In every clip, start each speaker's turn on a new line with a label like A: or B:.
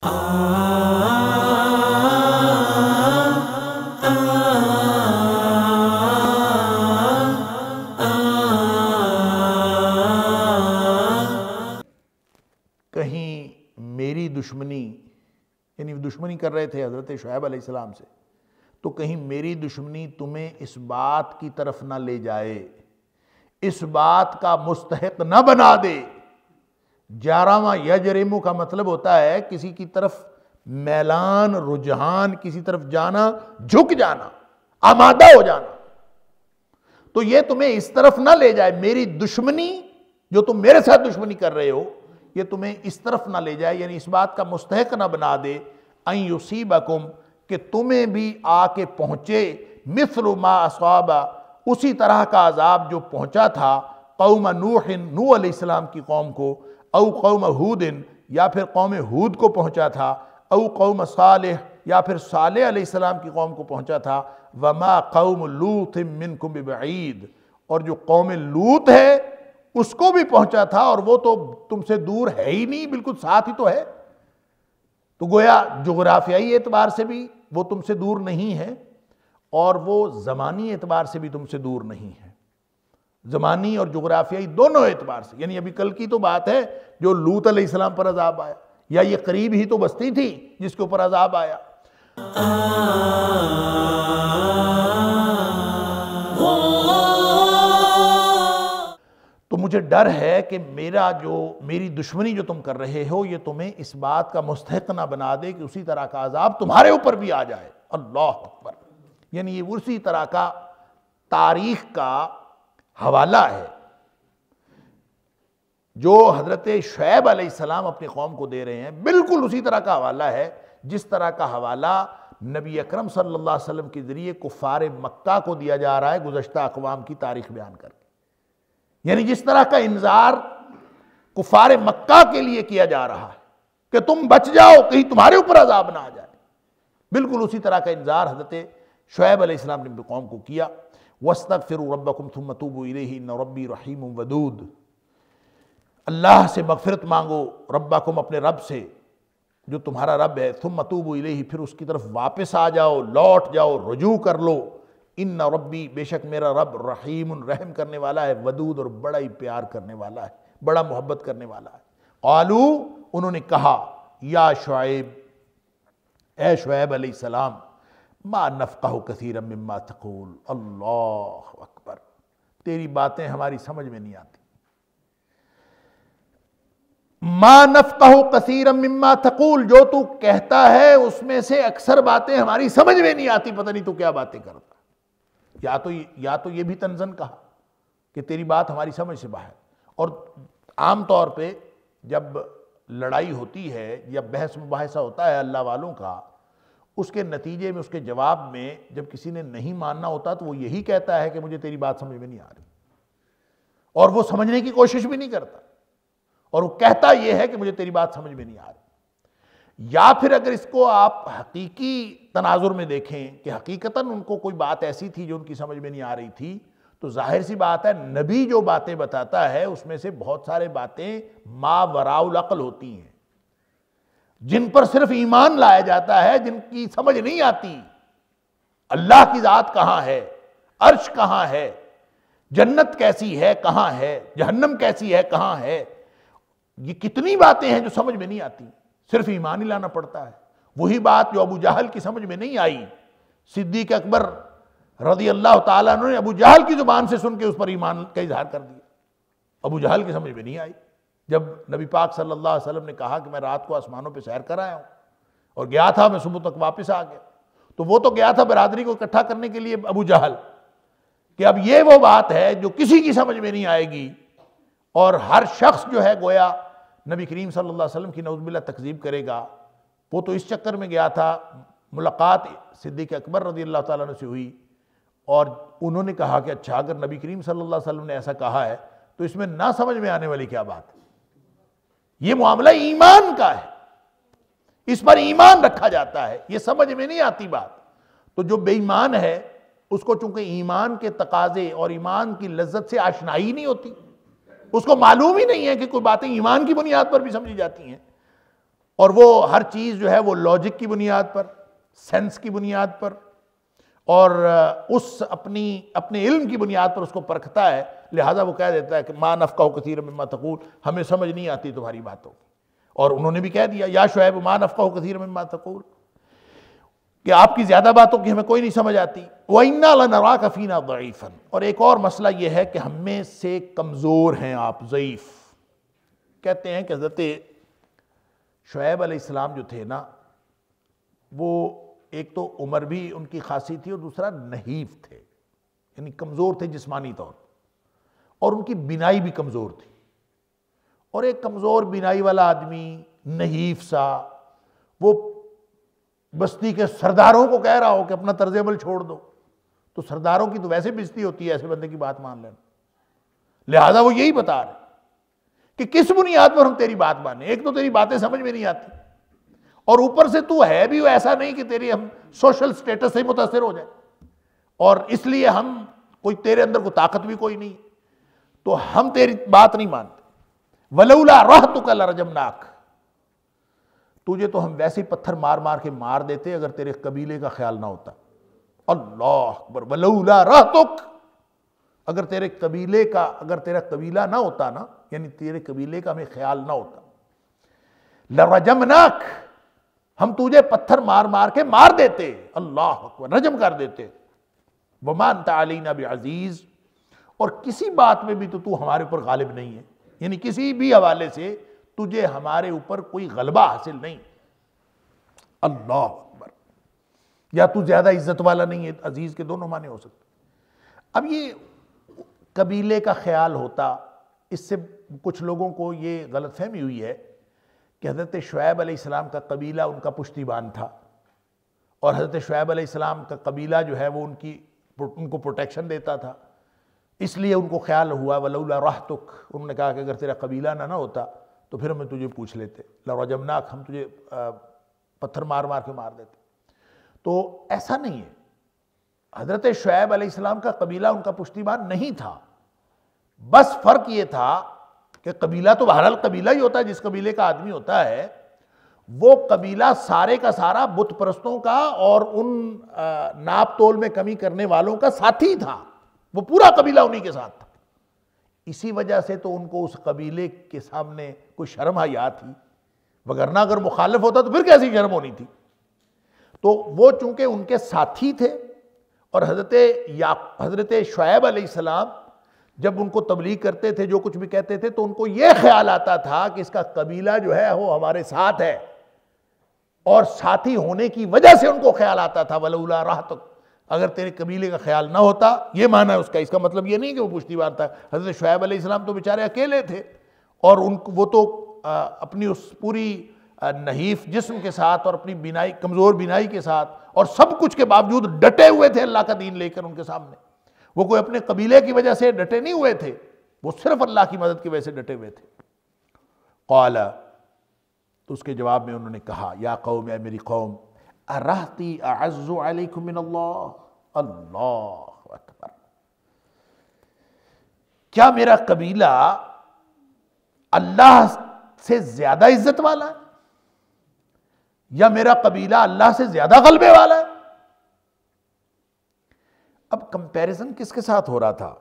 A: کہیں میری دشمنی، یعنی دشمنی کر رہے تھے حضرت شعیب علیہ السلام سے، تو کہیں میری دشمنی تمہیں اس بات کی طرف نہ لے جائے، اس بات کا مستحق نہ بنا دے۔ جارما یجرمو کا مطلب ہوتا ہے کسی کی طرف میلان، رجحان، کسی طرف جانا، جھک جانا، آمادہ ہو جانا۔ تو یہ تمہیں اس طرف نہ لے جائے، میری دشمنی جو تم میرے ساتھ دشمنی کر رہے ہو یہ تمہیں اس طرف نہ لے جائے، یعنی اس بات کا مستحق نہ بنا دے ان یصیبکم، کہ تمہیں بھی آ کے پہنچے مثل ما اصاب، اسی طرح کا عذاب جو پہنچا تھا قوم نوح علیہ السلام کی قوم کو، او قوم ہود، یا پھر قوم ہود کو پہنچا تھا، او قوم صالح، یا پھر صالح علیہ السلام کی قوم کو پہنچا تھا، وما قوم لوط منکم ببعید، اور جو قوم لوط ہے اس کو بھی پہنچا تھا، اور وہ تو تم سے دور ہے ہی نہیں، بالکل ساتھ ہی تو ہے۔ تو گویا جغرافیائی اعتبار سے بھی وہ تم سے دور نہیں ہے، اور وہ زمانی اعتبار سے بھی تم سے دور نہیں ہے، زمانی اور جغرافیائی دونوں اعتبار سے۔ یعنی ابھی کل کی تو بات ہے جو لوط علیہ السلام پر عذاب آیا، یا یہ قریب ہی تو بستی تھی جس کے اوپر عذاب آیا۔ تو مجھے ڈر ہے کہ میری دشمنی جو تم کر رہے ہو یہ تمہیں اس بات کا مستحق نہ بنا دے کہ اسی طرح کا عذاب تمہارے اوپر بھی آ جائے۔ اللہ اکبر! یعنی یہ اسی طرح کا تاریخ کا حوالہ ہے جو حضرت شعیب علیہ السلام اپنی قوم کو دے رہے ہیں، بالکل اسی طرح کا حوالہ ہے جس طرح کا حوالہ نبی اکرم صلی اللہ علیہ وسلم کے ذریعے کفار مکہ کو دیا جا رہا ہے گزشتہ اقوام کی تاریخ بیان کر کے۔ یعنی جس طرح کا انذار کفار مکہ کے لیے کیا جا رہا ہے کہ تم بچ جاؤ کہیں تمہارے اوپر عذاب نہ آ جائے، بالکل اسی طرح کا انذار حضرت شعیب علیہ السلام نے اپنی قوم کو کیا۔ وَاسْتَغْفِرُوا رَبَّكُمْ ثُمَّ تُوبُوا إِلَيْهِ إِنَّ رَبِّي رَحِيمٌ وَدُودٌ، اللہ سے مغفرت مانگو، ربکم اپنے رب سے جو تمہارا رب ہے، ثم توبوا الیہ، پھر اس کی طرف واپس آ جاؤ، لوٹ جاؤ، رجوع کر لو۔ ان ربی، بے شک میرا رب، رحیم، رحم کرنے والا ہے، ودود، اور بڑا ہی پیار کرنے والا ہے، بڑا محبت کرنے والا ہے۔ قالو، انہوں نے کہا، یا شعیب، اے شعیب علیہ السلام، ما نفقہ کثیرا مما تقول، اللہ اکبر، تیری باتیں ہماری سمجھ میں نہیں آتی۔ ما نفقہ کثیرا مما تقول، جو تو کہتا ہے اس میں سے اکثر باتیں ہماری سمجھ میں نہیں آتی، پتہ نہیں تو کیا باتیں کرتا۔ یا تو یہ بھی تنزن کہا کہ تیری بات ہماری سمجھ سے باہر۔ اور عام طور پہ جب لڑائی ہوتی ہے یا بحث مباحثہ ہوتا ہے اللہ والوں کا، اس کے نتیجے میں، اس کے جواب میں جب کسی نے نہیں ماننا ہوتا تو وہ یہی کہتا ہے کہ مجھے تیری بات سمجھ میں نہیں آ رہی، اور وہ سمجھنے کی کوشش بھی نہیں کرتا، اور وہ کہتا یہ ہے کہ مجھے تیری بات سمجھ میں نہیں آ رہی۔ یا پھر اگر اس کو آپ حقیقی تناظر میں دیکھیں کہ حقیقتاً ان کو کوئی بات ایسی تھی جو ان کی سمجھ میں نہیں آ رہی تھی، تو ظاہر سی بات ہے نبی جو باتیں بتاتا ہے اس میں سے بہت سارے باتیں ما وراء العقل ہوتی ہیں، جن پر صرف ایمان لایا جاتا ہے، جن کی سمجھ نہیں آتی۔ اللہ کی ذات کہاں ہے، عرش کہاں ہے، جنت کیسی ہے کہاں ہے، جہنم کیسی ہے کہاں ہے، یہ کتنی باتیں ہیں جو سمجھ میں نہیں آتی، صرف ایمان ہی لانا پڑتا ہے۔ وہی بات جو ابو جہل کی سمجھ میں نہیں آئی، صدیق اکبر رضی اللہ تعالیٰ عنہ نے ابو جہل کی زبان سے سن کے اس پر ایمان کا اظہار کر دیا۔ ابو جہل کی سمجھ میں نہیں آئی، جب نبی پاک صلی اللہ علیہ وسلم نے کہا کہ میں رات کو آسمانوں پہ سیر کر آیا ہوں اور گیا تھا، میں صبح تک واپس آ گیا، تو وہ تو گیا تھا برادری کو اکٹھا کرنے کے لیے ابو جہل، کہ اب یہ وہ بات ہے جو کسی کی سمجھ میں نہیں آئے گی، اور ہر شخص جو ہے گویا نبی کریم صلی اللہ علیہ وسلم کی نعوذ باللہ تکذیب کرے گا۔ وہ تو اس چکر میں گیا تھا، ملاقات صدیق اکبر رضی اللہ تعالیٰ عنہ سے ہوئی، اور انہوں نے کہا کہ اچھا اگر نبی کریم صلی اللہ علیہ وسلم نے ایسا کہا ہے تو اس میں نہ سمجھ میں آنے والی کیا بات ہے، یہ معاملہ ایمان کا ہے، اس پر ایمان رکھا جاتا ہے، یہ سمجھ میں نہیں آتی بات۔ تو جو بے ایمان ہے اس کو چونکہ ایمان کے تقاضے اور ایمان کی لذت سے آشنائی نہیں ہوتی، اس کو معلوم ہی نہیں ہے کہ کوئی باتیں ایمان کی بنیاد پر بھی سمجھی جاتی ہیں، اور وہ ہر چیز جو ہے وہ لاجک کی بنیاد پر، سینس کی بنیاد پر، اور اس اپنے علم کی بنیاد پر اس کو پرکھتا ہے، لہٰذا وہ کہہ دیتا ہے کہ ما نفقہ کثیرا مما تقول، ہمیں سمجھ نہیں آتی تمہاری باتوں کی۔ اور انہوں نے بھی کہہ دیا یا شعیب ما نفقہ کثیرا مما تقول، کہ آپ کی زیادہ باتوں کی ہمیں کوئی نہیں سمجھ آتی۔ وَإِنَّا لَنَرَاكَ فِينَا ضَعِيفًا، اور ایک اور مسئلہ یہ ہے کہ ہم میں سے کمزور ہیں آپ، ضعیف۔ کہتے ہیں کہ حضرت شعیب علیہ السلام جو تھے نا، وہ ایک تو عمر بھی ان کی خاصی تھی اور دوسرا نحیف تھے، یعنی کمزور تھے جسمانی طور، اور ان کی بینائی بھی کمزور تھی۔ اور ایک کمزور بینائی والا آدمی، نحیف سا، وہ بستی کے سرداروں کو کہہ رہا ہو کہ اپنا طرز عمل چھوڑ دو، تو سرداروں کی تو ویسے بےزتی ہوتی ہے ایسے بندے کی بات مان لینا۔ لہٰذا وہ یہی بتا رہے کہ کس بنیاد پر ہم تیری بات مانیں، ایک تو تیری باتیں سمجھ میں نہیں آتی، اور اوپر سے تو ہے بھی ایسا نہیں کہ تیری ہم سوشل سٹیٹس سے متاثر ہو جائیں، اور اس لیے ہم کوئی تیرے اندر کوئی طاقت بھی کوئی نہیں، تو ہم تیری بات نہیں مانتے۔ وَلَوْلَا رَحْتُكَ لَرَجَمْنَاكَ، تجھے تو ہم ویسے پتھر مار مار کے مار دیتے اگر تیرے قبیلے کا خیال نہ ہوتا۔ اللہ اکبر، وَلَوْلَا رَحْتُكَ، اگر تیرا قبیلہ نہ ہوتا نا، یعنی تیرے قبیلے کا ہمیں خیال نہ ہوتا، لَرَجَمْنَاكَ، ہم تجھے پتھر مار مار کے مار دیتے، اللہ اکبر، رجم کر دیتے۔ وَمَا أَنْتَ عَلَيْنَا بِعَزِيزٍ، اور کسی بات میں بھی تو ہمارے اوپر غالب نہیں ہے، یعنی کسی بھی حوالے سے تجھے ہمارے اوپر کوئی غلبہ حاصل نہیں۔ اللہ اکبر، یا تو زیادہ عزت والا نہیں ہے، عزیز کے دونوں معنی ہو سکتے۔ اب یہ قبیلے کا خیال ہوتا، اس سے کچھ لوگوں کو یہ غلط فہمی ہوئی ہے کہ حضرت شعیب علیہ السلام کا قبیلہ ان کا پشتیبان تھا، اور حضرت شعیب علیہ السلام کا قبیلہ جو ہے وہ ان کو پروٹیکشن دیتا تھا، اس لیے ان کو خیال ہوا وَلَوْلَا رَحْتُكَ، انہوں نے کہا کہ اگر تیرا قبیلہ نہ ہوتا تو پھر ہمیں تجھے پوچھ لیتے، لَرَجَمْنَاكَ، ہم تجھے پتھر مار مار کے مار دیتے۔ تو ایسا نہیں ہے، حضرت شعیب علیہ السلام کا قبیلہ ان کا پشتیبان نہیں تھا، بس فرق یہ تھا کہ قبیلہ تو بہرحال قبیلہ ہی ہوتا ہے، جس قبیلے کا آدمی ہوتا ہے، وہ قبیلہ سارے کا سارا بت پرستوں کا اور ان ناپ تول میں کمی کرنے والوں کا ساتھی تھا، وہ پورا قبیلہ انہی کے ساتھ تھا۔ اسی وجہ سے تو ان کو اس قبیلے کے سامنے کوئی شرم حیا تھی، وگرنہ اگر مخالف ہوتا تو پھر کیسی شرم ہونی تھی۔ تو وہ چونکہ ان کے ساتھی تھے، اور حضرت شعیب علیہ السلام جب ان کو تبلیغ کرتے تھے، جو کچھ بھی کہتے تھے، تو ان کو یہ خیال آتا تھا کہ اس کا قبیلہ جو ہے وہ ہمارے ساتھ ہے، اور ساتھی ہونے کی وجہ سے ان کو خیال آتا تھا وَلَوْلَا رَحْتُكَ، اگر تیرے قبیلے کا خیال نہ ہوتا، یہ معنی ہے اس کا مطلب یہ نہیں کہ وہ پشتیبان تھا۔ حضرت شعیب علیہ السلام تو بیچارے اکیلے تھے، اور وہ تو اپنی اس پوری نحیف جسم کے ساتھ اور اپنی بینائی، کمزور بینائی کے ساتھ، اور سب کچھ کے باوجود ڈٹے ہوئے تھے اللہ کا دین لے کر ان کے سامنے۔ وہ کوئی اپنے قبیلے کی وجہ سے ڈٹے نہیں ہوئے تھے، وہ صرف اللہ کی مدد کی وجہ سے ڈٹے ہوئے تھے۔ قال، تو اس کے جواب میں انہوں نے کہا، یا قوم، اے میری قوم، ارہتی اعز علیکم من اللہ، اللہ اکبر، کیا میرا قبیلہ اللہ سے زیادہ عزت والا ہے، یا میرا قبیلہ اللہ سے زیادہ غلبے والا ہے؟ اب کمپیریزن کس کے ساتھ ہو رہا تھا؟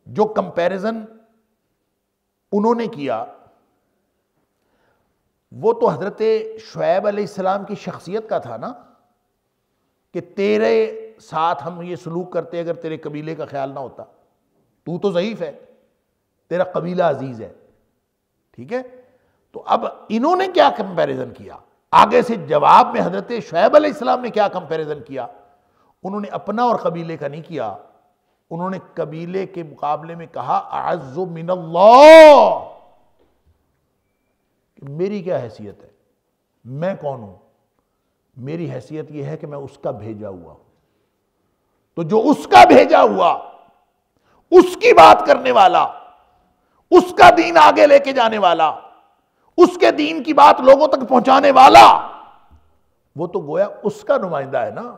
A: جو کمپیریزن انہوں نے کیا وہ تو حضرت شعیب علیہ السلام کی شخصیت کا تھا نا، کہ تیرے ساتھ ہم یہ سلوک کرتے اگر تیرے قبیلے کا خیال نہ ہوتا، تو ضعیف ہے، تیرا قبیلہ عزیز ہے، ٹھیک ہے؟ تو اب انہوں نے کیا کمپیریزن کیا؟ آگے سے جواب میں حضرت شعیب علیہ السلام نے کیا کمپیریزن کیا؟ انہوں نے اپنا اور قبیلے کا نہیں کیا، انہوں نے قبیلے کے مقابلے میں کہا اعز من اللہ، میری کیا حیثیت ہے، میں کون ہوں؟ میری حیثیت یہ ہے کہ میں اس کا بھیجا ہوا ہوں، تو جو اس کا بھیجا ہوا، اس کی بات کرنے والا، اس کا دین آگے لے کے جانے والا، اس کے دین کی بات لوگوں تک پہنچانے والا، وہ تو گویا اس کا نمائندہ ہے نا۔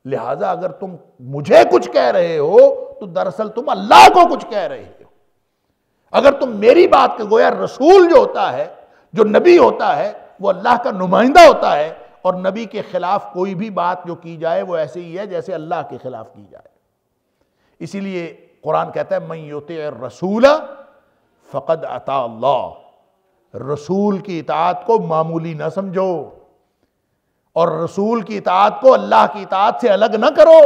A: لہٰذا اگر تم مجھے کچھ کہہ رہے ہو تو دراصل تم اللہ کو کچھ کہہ رہے ہو۔ اگر تم میری بات کے، گویا رسول جو ہوتا ہے، جو نبی ہوتا ہے وہ اللہ کا نمائندہ ہوتا ہے، اور نبی کے خلاف کوئی بھی بات جو کی جائے وہ ایسے ہی ہے جیسے اللہ کے خلاف کی جائے۔ اسی لیے قرآن کہتا ہے من یطع الرسول فقد اطاع اللہ، رسول کی اطاعت کو معمولی نہ سمجھو، اور رسول کی اطاعت کو اللہ کی اطاعت سے الگ نہ کرو۔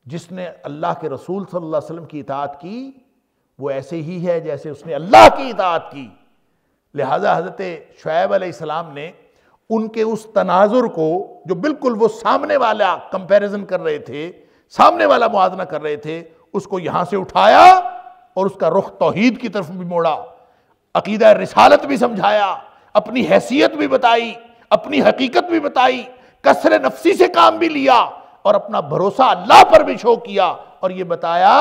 A: جس نے اللہ کے رسول صلی اللہ علیہ وسلم کی اطاعت کی وہ ایسے ہی ہے جیسے اس نے اللہ کی اطاعت کی۔ لہذا حضرت شعیب علیہ السلام نے ان کے اس تناظر کو، جو بالکل وہ سامنے والا کمپیریزن کر رہے تھے، سامنے والا موازنہ کر رہے تھے، اس کو یہاں سے اٹھایا اور اس کا رخ توحید کی طرف بھی موڑا، عقیدہ رسالت بھی سمجھایا، اپنی حیثیت بھی بتائی، اپنی حقیقت بھی بتائی، کسر نفسی سے کام بھی لیا، اور اپنا بھروسہ اللہ پر بھی شو کیا، اور یہ بتایا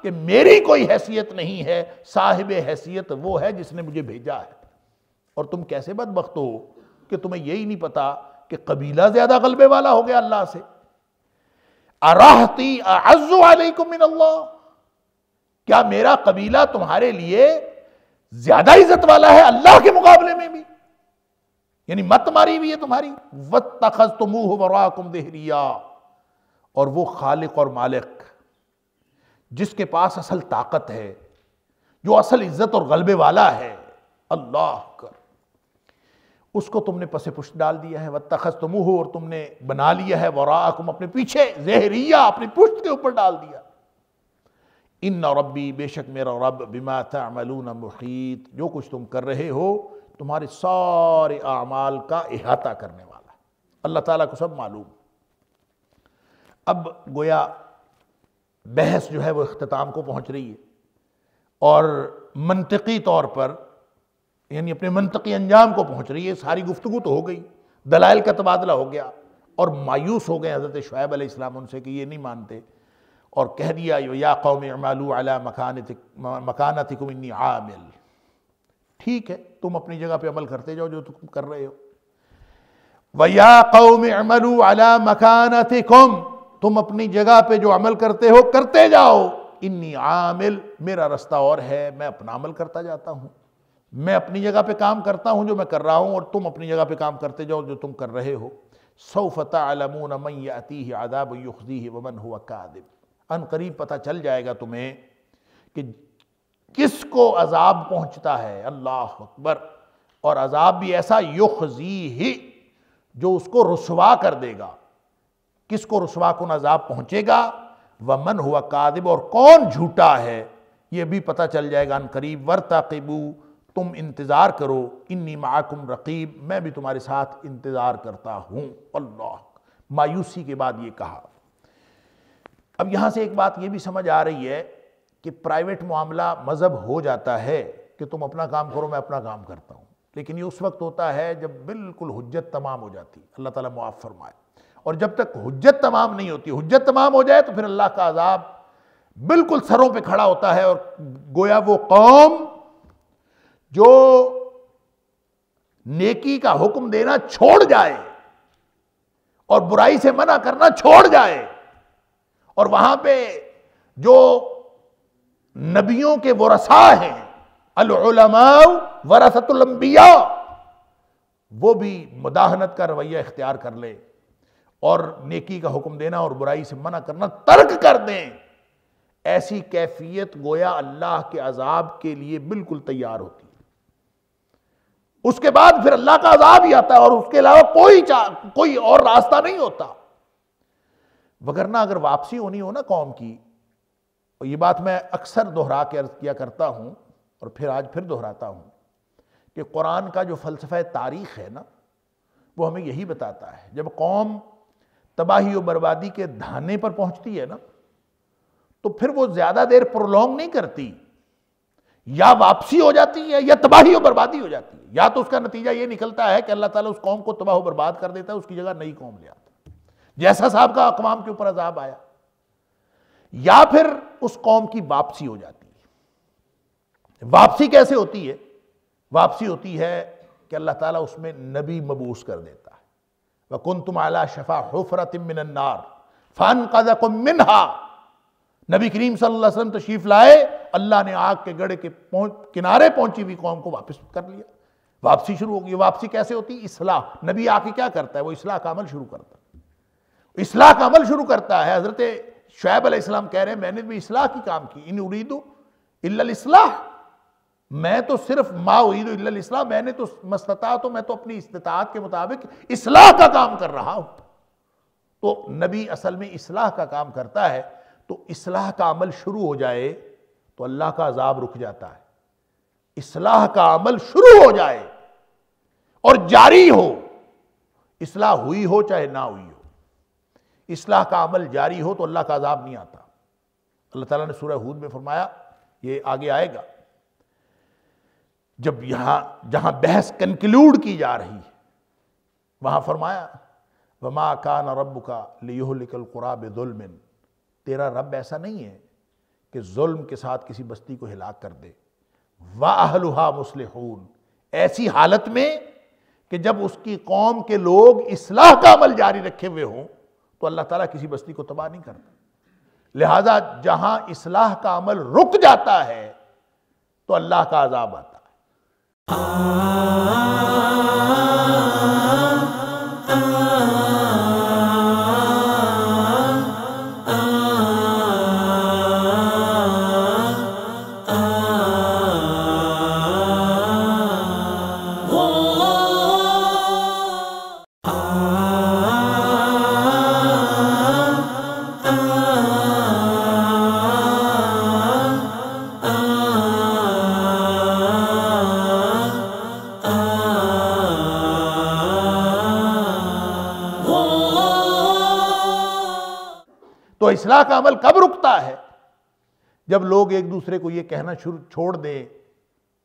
A: کہ میری کوئی حیثیت نہیں ہے، صاحب حیثیت وہ ہے جس نے مجھے بھیجا ہے۔ اور تم کیسے بدبخت ہو کہ تمہیں یہی نہیں پتا کہ قبیلہ زیادہ غلبے والا ہو گیا اللہ سے۔ اراہتی اعز علیکم من اللہ، کیا میرا قبیلہ تمہارے لیے زیادہ عزت والا ہے اللہ کے مقابلے میں بھی؟ یعنی مت ماری ہوئی ہے تمہاری۔ وَاتَّخَذْتُمُوهُ وَرَاءَكُمْ ظِهْرِيًّا، اور وہ خالق اور مالک جس کے پاس اصل طاقت ہے، جو اصل عزت اور غلبے والا ہے، اللہ کر، اس کو تم نے پس پشت ڈال دیا ہے۔ وَاتَّخَذْتُمُوهُ، اور تم نے بنا لیا ہے، وَرَاءَكُمْ، اپنے پیچھے، ظِهْرِيًّا، اپنی پشت کے اوپر ڈال دیا۔ اِنَّ رَبِّي، بے شک میرا رب، بِمَا تَعْمَلُونَ مُحِيطٌ، جو کچھ تم کر رہے ہو تمہارے سارے اعمال کا احاطہ کرنے والا ہے۔ اللہ تعالیٰ کو سب معلوم۔ اب گویا بحث جو ہے وہ اختتام کو پہنچ رہی ہے، اور منطقی طور پر یعنی اپنے منطقی انجام کو پہنچ رہی ہے۔ ساری گفتگو تو ہو گئی، دلائل کا تبادلہ ہو گیا، اور مایوس ہو گئے حضرت شعیب علیہ السلام ان سے کہ یہ نہیں مانتے، اور کہہ دیا یا قوم اعملوا علی مکانتکم انی عامل، ٹھیک ہے تم اپنی جگہ پہ عمل کرتے جاؤ جو تم کر رہے ہو۔ وَيَا قَوْمِ اعْمَلُوا عَلَى مَكَانَتِكُمْ، تم اپنی جگہ پہ جو عمل کرتے ہو کرتے جاؤ، انی عامل، میرا رستہ اور ہے، میں اپنا عمل کرتا جاتا ہوں، میں اپنی جگہ پہ کام کرتا ہوں جو میں کر رہا ہوں، اور تم اپنی جگہ پہ کام کرتے جاؤ جو تم کر رہے ہو۔ سوف تعلمون من یأتیہ عذاب یخزیہ ومن هو کاذب، ان قریب پتہ چل جائے گا تمہیں کہ کس کو عذاب پہنچتا ہے، اللہ اکبر، اور عذاب بھی ایسا یخزیہ جو اس کو رسوا کر دے گا۔ کس کو رسوا کن عذاب پہنچے گا؟ ومن ہوا کاذب، اور کون جھوٹا ہے یہ بھی پتہ چل جائے گا ان قریب۔ ورتقبوا، تم انتظار کرو، انی معکم رقیب، میں بھی تمہارے ساتھ انتظار کرتا ہوں۔ اللہ، مایوسی کے بعد یہ کہا۔ اب یہاں سے ایک بات یہ بھی سمجھ آ رہی ہے کہ پرائیویٹ معاملہ مذہب ہو جاتا ہے کہ تم اپنا کام کرو میں اپنا کام کرتا ہوں، لیکن یہ اس وقت ہوتا ہے جب بالکل حجت تمام ہو جاتی، اللہ تعالیٰ معاف فرمائے۔ اور جب تک حجت تمام نہیں ہوتی، حجت تمام ہو جائے تو پھر اللہ کا عذاب بالکل سروں پہ کھڑا ہوتا ہے، اور گویا وہ قوم جو نیکی کا حکم دینا چھوڑ جائے اور برائی سے منع کرنا چھوڑ جائے، اور وہاں پہ جو نبیوں کے ورثاء ہیں، العلماء ورثۃ الانبیاء، وہ بھی مداہنت کا رویہ اختیار کر لے اور نیکی کا حکم دینا اور برائی سے منع کرنا ترک کر دیں، ایسی کیفیت گویا اللہ کے عذاب کے لیے بالکل تیار ہوتی ہے۔ اس کے بعد پھر اللہ کا عذاب ہی آتا ہے، اور اس کے علاوہ کوئی اور راستہ نہیں ہوتا۔ وگرنہ اگر واپسی ہونی ہو نا قوم کی، اور یہ بات میں اکثر دہرا کے عرض کیا کرتا ہوں اور پھر آج پھر دہراتا ہوں، کہ قرآن کا جو فلسفہ تاریخ ہے نا، وہ ہمیں یہی بتاتا ہے جب قوم تباہی و بربادی کے دھانے پر پہنچتی ہے نا، تو پھر وہ زیادہ دیر پرولونگ نہیں کرتی، یا واپسی ہو جاتی ہے یا تباہی و بربادی ہو جاتی ہے۔ یا تو اس کا نتیجہ یہ نکلتا ہے کہ اللہ تعالیٰ اس قوم کو تباہ و برباد کر دیتا ہے، اس کی جگہ نئی قوم لے آتا ہے، جیسا صاحب کا اقوام کے اوپر عذاب آیا، یا پھر اس قوم کی واپسی ہو جاتی ہے۔ واپسی کیسے ہوتی ہے؟ واپسی ہوتی ہے کہ اللہ تعالیٰ اس میں نبی مبعوث کر دیتا ہے۔ وَكُنْتُمْ عَلَى شَفَا حُفْرَةٍ مِّنَ النَّارِ فَانْقَذَكُم مِّنْهَا، نبی کریم صلی اللہ علیہ وسلم تشریف لائے اللہ نے آگ کے گڑھے کے کنارے پہنچی ہوئی قوم کو واپس کر لیا، واپسی شروع ہوگی۔ واپسی کیسے ہوتی؟ اصلاح۔ نبی آ کے کیا کرتا ہے؟ وہ اصلاح کا عمل شروع کرتا ہے، اصلاح کا عمل شروع کرتا ہے۔ حضرت شعیب علیہ السلام کہہ رہے ہیں میں نے بھی اصلاح کی کام کی، ان اريد الا الاصلاح، میں تو صرف ما اريد الا الاصلاح، میں نے تو مستطاعت، میں تو اپنی استطاعت کے مطابق اصلاح کا کام کر رہا ہوں۔ تو نبی اصل میں اصلاح کا کام کرتا ہے، تو اصلاح کا عمل شروع ہو جائے تو اللہ کا عذاب رک جاتا ہے۔ اصلاح کا عمل شروع ہو جائے اور جاری ہو، اصلاح ہوئی ہو چاہے نہ ہوئی ہو، اصلاح کا عمل جاری ہو تو اللہ کا عذاب نہیں آتا۔ اللہ تعالیٰ نے سورہ ہود میں فرمایا، یہ آگے آئے گا، جب جہاں بحث کنکلوڈ کی جا رہی ہے وہاں فرمایا وَمَا كَانَ رَبُّكَ لِيُهْلِكَ الْقُرَىٰ بِظُلْمٍ، تیرا رب ایسا نہیں ہے کہ ظلم کے ساتھ کسی بستی کو ہلاک کر دے، وَأَهْلُهَا مُصْلِحُونَ، ایسی حالت میں کہ جب اس کی قوم کے لوگ اصلاح کا عمل جاری رکھے ہوئے ہوں تو اللہ تعالیٰ کسی بستی کو تباہ نہیں کرتا۔ لہٰذا جہاں اصلاح کا عمل رک جاتا ہے تو اللہ کا عذاب آتا تو اصلاح کا عمل کب رکتا ہے؟ جب لوگ ایک دوسرے کو یہ کہنا چھوڑ دیں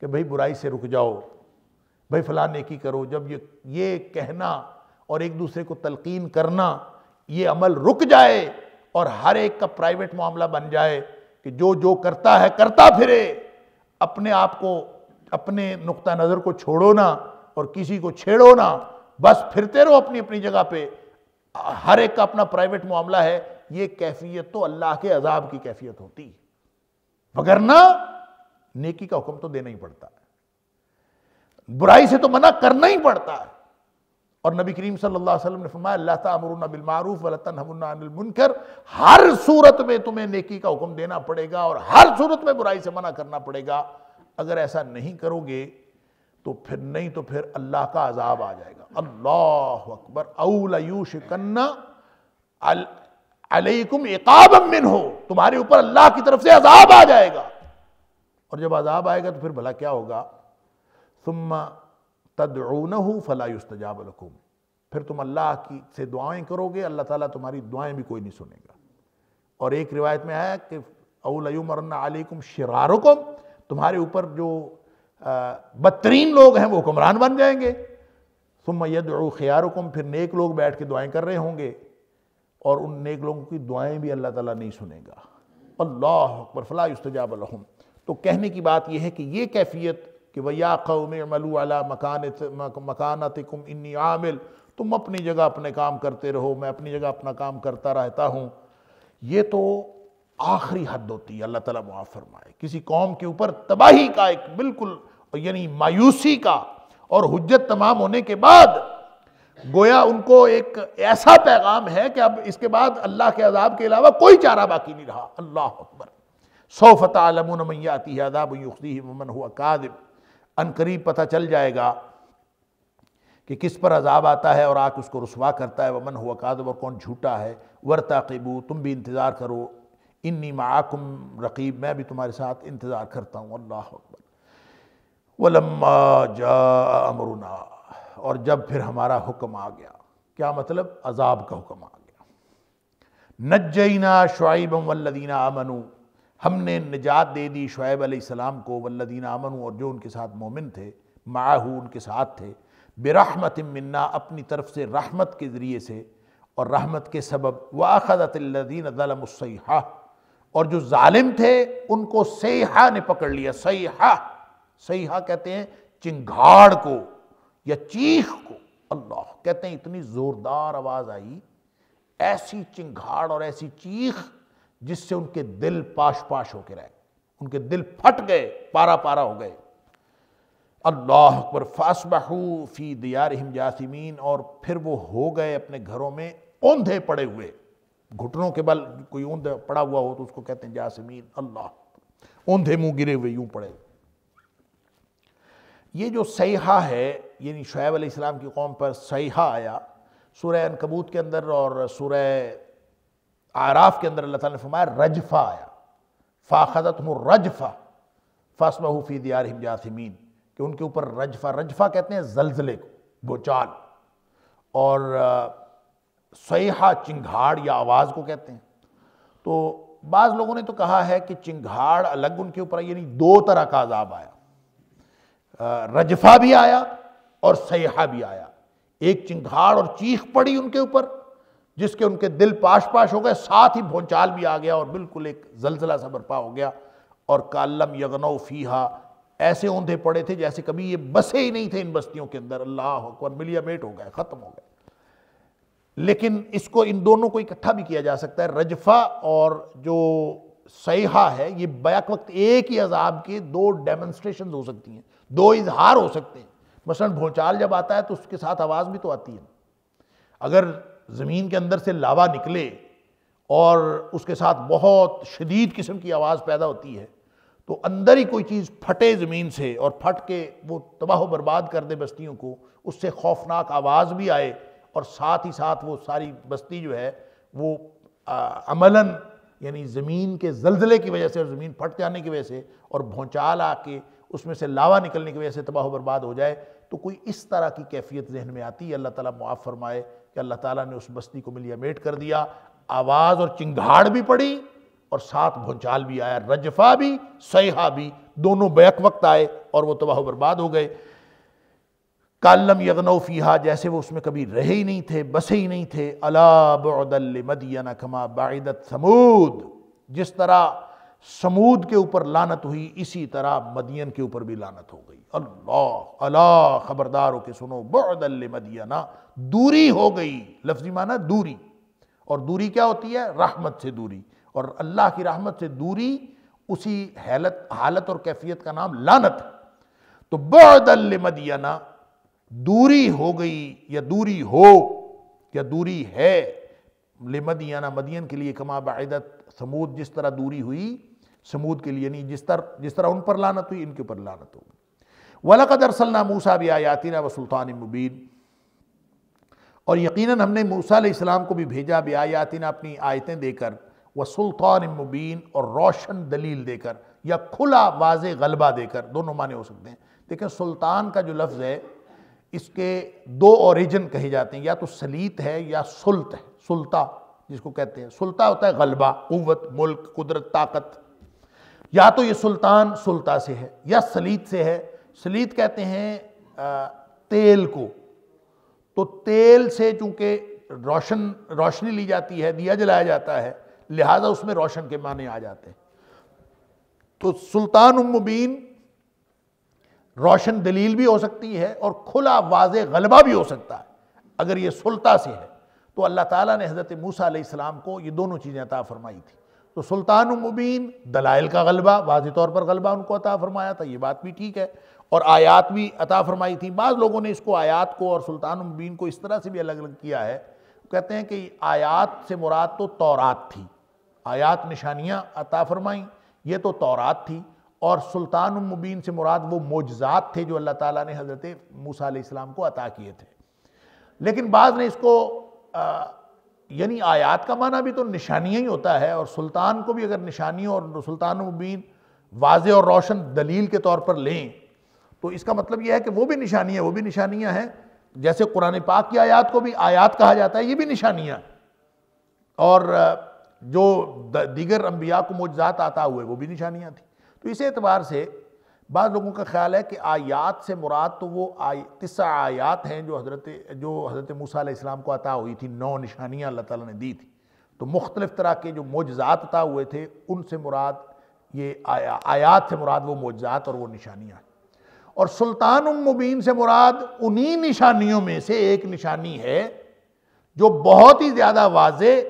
A: کہ بھئی برائی سے رک جاؤ، بھئی فلاں نیکی کرو۔ جب یہ کہنا اور ایک دوسرے کو تلقین کرنا یہ عمل رک جائے اور ہر ایک کا پرائیویٹ معاملہ بن جائے کہ جو کرتا ہے کرتا پھرے، اپنے آپ کو، اپنے نقطہ نظر کو چھوڑو نہ اور کسی کو چھیڑو نہ، بس پھرتے رہو اپنی اپنی جگہ پہ، ہر ایک کا اپنا پرائیویٹ معاملہ ہے، یہ کیفیت تو اللہ کے عذاب کی کیفیت ہوتی ہے۔ وگرنہ نیکی کا حکم تو دینا ہی پڑتا ہے، برائی سے تو منع کرنا ہی پڑتا ہے۔ اور نبی کریم صلی اللہ علیہ وسلم نے فرمایا لا تأمرون بالمعروف ولا تنہون عن المنکر، ہر صورت میں تمہیں نیکی کا حکم دینا پڑے گا اور ہر صورت میں برائی سے منع کرنا پڑے گا۔ اگر ایسا نہیں کرو گے تو پھر نہیں تو پھر اللہ کا عذاب آ جائے گا۔ اللہ اکبر، او لیوشکن علیکم عقابا منہ، تمہارے اوپر اللہ کی طرف سے عذاب آ جائے گا۔ اور جب عذاب آئے گا تو پھر بھلا کیا ہوگا؟ ثم تدعونہ فلا یستجاب لکم، پھر تم اللہ کی سے دعائیں کرو گے، اللہ تعالیٰ تمہاری دعائیں بھی کوئی نہیں سنے گا۔ اور ایک روایت میں آیا کہ او لیمرن علیکم شرارکم، تمہارے اوپر جو بدترین لوگ ہیں وہ حکمران بن جائیں گے۔ ثم یدعو خیارکم، پھر نیک لوگ بیٹھ کے دعائیں کر رہے ہوں گے اور ان نیک لوگوں کی دعائیں بھی اللہ تعالیٰ نہیں سنے گا۔ اللہ اکبر، فلا یستجاب لہم۔ تو کہنے کی بات یہ ہے کہ یہ کیفیت کہ وَيَا قَوْمِ اعْمَلُوا عَلَىٰ مَكَانَتِكُمْ إِنِّي عَامِلٌ، تم اپنی جگہ اپنے کام کرتے رہو، میں اپنی جگہ اپنا کام کرتا رہتا ہوں، یہ تو آخری حد ہوتی ہے۔ اللہ تعالیٰ معاف فرمائے۔ کسی قوم کے اوپر تباہی کا ایک بالکل یعنی مایوسی کا، اور حجت تمام ہونے کے بعد گویا ان کو ایک ایسا پیغام ہے کہ اب اس کے بعد اللہ کے عذاب کے علاوہ کوئی چارہ باقی نہیں رہا۔ اللہ اکبر، سوف تعلمون من یاتیہ عذاب یخزیہ ومن ہوا کاذب، ان قریب پتہ چل جائے گا کہ کس پر عذاب آتا ہے اور آ کے اس کو رسوا کرتا ہے، ومن ہوا کاذب، اور کون جھوٹا ہے، وارتقبوا، تم بھی انتظار کرو، انی معاکم رقیب، میں بھی تمہارے ساتھ انتظار کرتا ہوں۔ اللہ اکبر۔ وَلَمَّا جَاءَ أَمْرُنَا، اور جب پھر ہمارا حکم آ گیا، کیا مطلب؟ عذاب کا حکم آ گیا۔ نجینا شعیبا والذین آمنوا، ہم نے نجات دے دی شعیب علیہ السلام کو، والذین آمنوا، اور جو ان کے ساتھ مومن تھے، معاہ، ان کے ساتھ تھے، برحمت منا، اپنی طرف سے رحمت کے ذریعے سے اور رحمت کے سبب، وَأَخَذَتِ الَّذِينَ ظَلَمُوا الصَّيْحَةُ، اور جو ظالم تھے ان کو صیحہ نے پکڑ لیا۔ صیحہ، صیحہ کہتے ہیں چنگھاڑ کو یا چیخ کو۔ اللہ، کہتے ہیں اتنی زوردار آواز آئی، ایسی چنگھاڑ اور ایسی چیخ جس سے ان کے دل پاش پاش ہو کے رہ گئے، ان کے دل پھٹ گئے، پارا پارا ہو گئے۔ اللہ اکبر۔ فاصبحوا فی دیارہم جاثمین، اور پھر وہ ہو گئے اپنے گھروں میں اوندھے پڑے ہوئے، گھٹنوں کے بل کوئی اوندھا پڑا ہوا ہو تو اس کو کہتے ہیں جاثمین۔ اللہ، اوندھے منہ گرے ہوئے یوں پڑے۔ یہ جو صیحہ ہے، یعنی شعیب علیہ السلام کی قوم پر صیحہ آیا، سورہ عنکبوت کے اندر اور سورہ اعراف کے اندر اللہ تعالیٰ نے فرمایا رجفہ آیا، فاخذتہم الرجفہ فاصبحوا فی دیارہم جاثمین، کہ ان کے اوپر رجفہ، رجفہ کہتے ہیں زلزلے کو، بھونچال، اور صیحہ چنگھاڑ یا آواز کو کہتے ہیں۔ تو بعض لوگوں نے تو کہا ہے کہ چنگھاڑ الگ ان کے اوپر، یعنی دو طرح کا عذاب آیا، رجفہ بھی آیا اور صیحہ بھی آیا۔ ایک چنگھاڑ اور چیخ پڑی ان کے اوپر جس کے ان کے دل پاش پاش ہو گئے، ساتھ ہی بھونچال بھی آ گیا اور بالکل ایک زلزلہ سا برپا ہو گیا، اور کَأَلَّمْ يَغْنَوْا فِيهَا، ایسے اوندھے پڑے تھے جیسے کبھی یہ بسے ہی نہیں تھے ان بستیوں کے اندر۔ اللہ اکبر، ملیا میٹ ہو گئے، ختم ہو گئے۔ لیکن اس کو ان دونوں کو اکٹھا بھی کیا جا سکتا ہے، رجفہ اور جو صیحہ ہے، یہ بیک وقت ایک ہی عذاب کے دو ڈیمنسٹریشنز ہو سکتی ہیں، دو اظہار ہو سکتے ہیں۔ مثلا بھونچال جب آتا ہے تو اس کے ساتھ آواز بھی تو آتی ہے۔ اگر زمین کے اندر سے لاوا نکلے اور اس کے ساتھ بہت شدید قسم کی آواز پیدا ہوتی ہے تو اندر ہی کوئی چیز پھٹے زمین سے اور پھٹ کے وہ تباہ و برباد کر دے بستیوں کو، اس سے خوفناک آواز بھی آئے اور ساتھ ہی ساتھ وہ ساری بستی جو ہے وہ عملاً یعنی زمین کے زلزلے کی وجہ سے اور زمین پھٹ جانے کی وجہ سے اور بھونچال آ کے اس میں سے لاوا نکلنے کی وجہ سے تباہ و برباد ہو جائے، تو کوئی اس طرح کی کیفیت ذہن میں آتی ہے۔ اللہ تعالیٰ معاف فرمائے کہ اللہ تعالیٰ نے اس بستی کو ملیا میٹ کر دیا، آواز اور چنگھاڑ بھی پڑی اور ساتھ بھونچال بھی آیا، رجفہ بھی صیحہ بھی، دونوں بیک وقت آئے اور وہ تباہ و برباد ہو گئے۔ کَأَلَّمْ يَغْنَوْا فِيهَا، جیسے وہ اس میں کبھی رہے ہی نہیں تھے، بسے ہی نہیں تھے۔ أَلَا بُعْدًا لِمَدْيَنَ كَمَا بَعِدَتْ ثَمُودَ، جس طرح سمود کے اوپر لعنت ہوئی اسی طرح مدین کے اوپر بھی لعنت ہو گئی۔ اللہ، الا خبردار ہو کے سنو، بعدا لمدین، دوری ہو گئی، لفظی معنی دوری، اور دوری کیا ہوتی ہے؟ رحمت سے دوری، اور اللہ کی رحمت سے دوری اسی حالت اور کیفیت کا نام لعنت ہے۔ تو بعدا لمدین، دوری ہو گئی یا دوری ہو یا دوری ہے، لمدین، مدین کے لیے، کما بعدت ثمود، جس طرح دوری ہوئی سمود کے لیے، یعنی جس طرح ان پر لعنت ہوئی ان کے اوپر لعنت ہوگی۔ وَلَقَدْ أَرْسَلْنَا مُوسَىٰ بِآيَاتِنَا وَسُلْطَانٍ مُبِينٍ، اور یقیناً ہم نے موسیٰ علیہ السلام کو بھی بھیجا بِآيَاتِنَا، اپنی آیتیں دے کر، وَسُلْطَانٍ مُبِينٍ، اور روشن دلیل دے کر، یا کھلا واضح غلبہ دے کر، دونوں معنی ہو سکتے ہیں۔ دیکھیں سلطان کا جو لفظ ہے اس کے دو اوریجن کہے جاتے ہیں، یا تو سلیط ہے یا سلط ہے، سلطہ جس کو کہتے ہیں، سلطہ ہوتا ہے غلبہ، قوت، ملک، قدرت، طاقت، یا تو یہ سلطان سلطہ سے ہے یا سلیط سے ہے۔ سلیط کہتے ہیں تیل کو، تو تیل سے چونکہ روشنی لی جاتی ہے، دیا جلایا جاتا ہے، لہٰذا اس میں روشن کے معنی آ جاتے ہیں۔ تو سلطان مبین روشن دلیل بھی ہو سکتی ہے اور کھلا واضح غلبہ بھی ہو سکتا ہے۔ اگر یہ سلطہ سے ہے تو اللہ تعالیٰ نے حضرت موسیٰ علیہ السلام کو یہ دونوں چیزیں عطا فرمائی تھی۔ تو سلطان مبین، دلائل کا غلبہ، واضح طور پر غلبہ ان کو عطا فرمایا تھا، یہ بات بھی ٹھیک ہے، اور آیات بھی عطا فرمائی تھی۔ بعض لوگوں نے اس کو، آیات کو اور سلطان مبین کو اس طرح سے بھی الگ الگ کیا ہے، کہتے ہیں کہ آیات سے مراد تو تورات تھی، آیات نشانیاں عطا فرمائیں، یہ تو تورات تھی، اور سلطان مبین سے مراد وہ معجزات تھے جو اللہ تعالیٰ نے حضرت موسیٰ علیہ السلام کو عطا کیے تھے۔ لیکن بعض نے اس کو یعنی آیات کا معنی بھی تو نشانیاں ہی ہوتا ہے، اور سلطان کو بھی اگر نشانیوں اور سلطان مبین واضح اور روشن دلیل کے طور پر لیں تو اس کا مطلب یہ ہے کہ وہ بھی نشانیاں ہیں، جیسے قرآن پاک کی آیات کو بھی آیات کہا جاتا ہے، یہ بھی نشانیاں، اور جو دیگر انبیاء کو معجزات عطا ہوئے وہ بھی نشانیاں تھیں۔ تو اس اعتبار سے بعض لوگوں کا خیال ہے کہ آیات سے مراد تو وہ 9 آیات ہیں جو حضرت موسیٰ علیہ السلام کو عطا ہوئی تھی، 9 نشانیاں اللہ تعالیٰ نے دی تھی۔ تو مختلف طرح کے جو معجزات عطا ہوئے تھے ان سے مراد یہ آیات سے مراد وہ معجزات اور وہ نشانیاں ہیں، اور سلطان مبین سے مراد انہی نشانیوں میں سے ایک نشانی ہے جو بہت ہی زیادہ واضح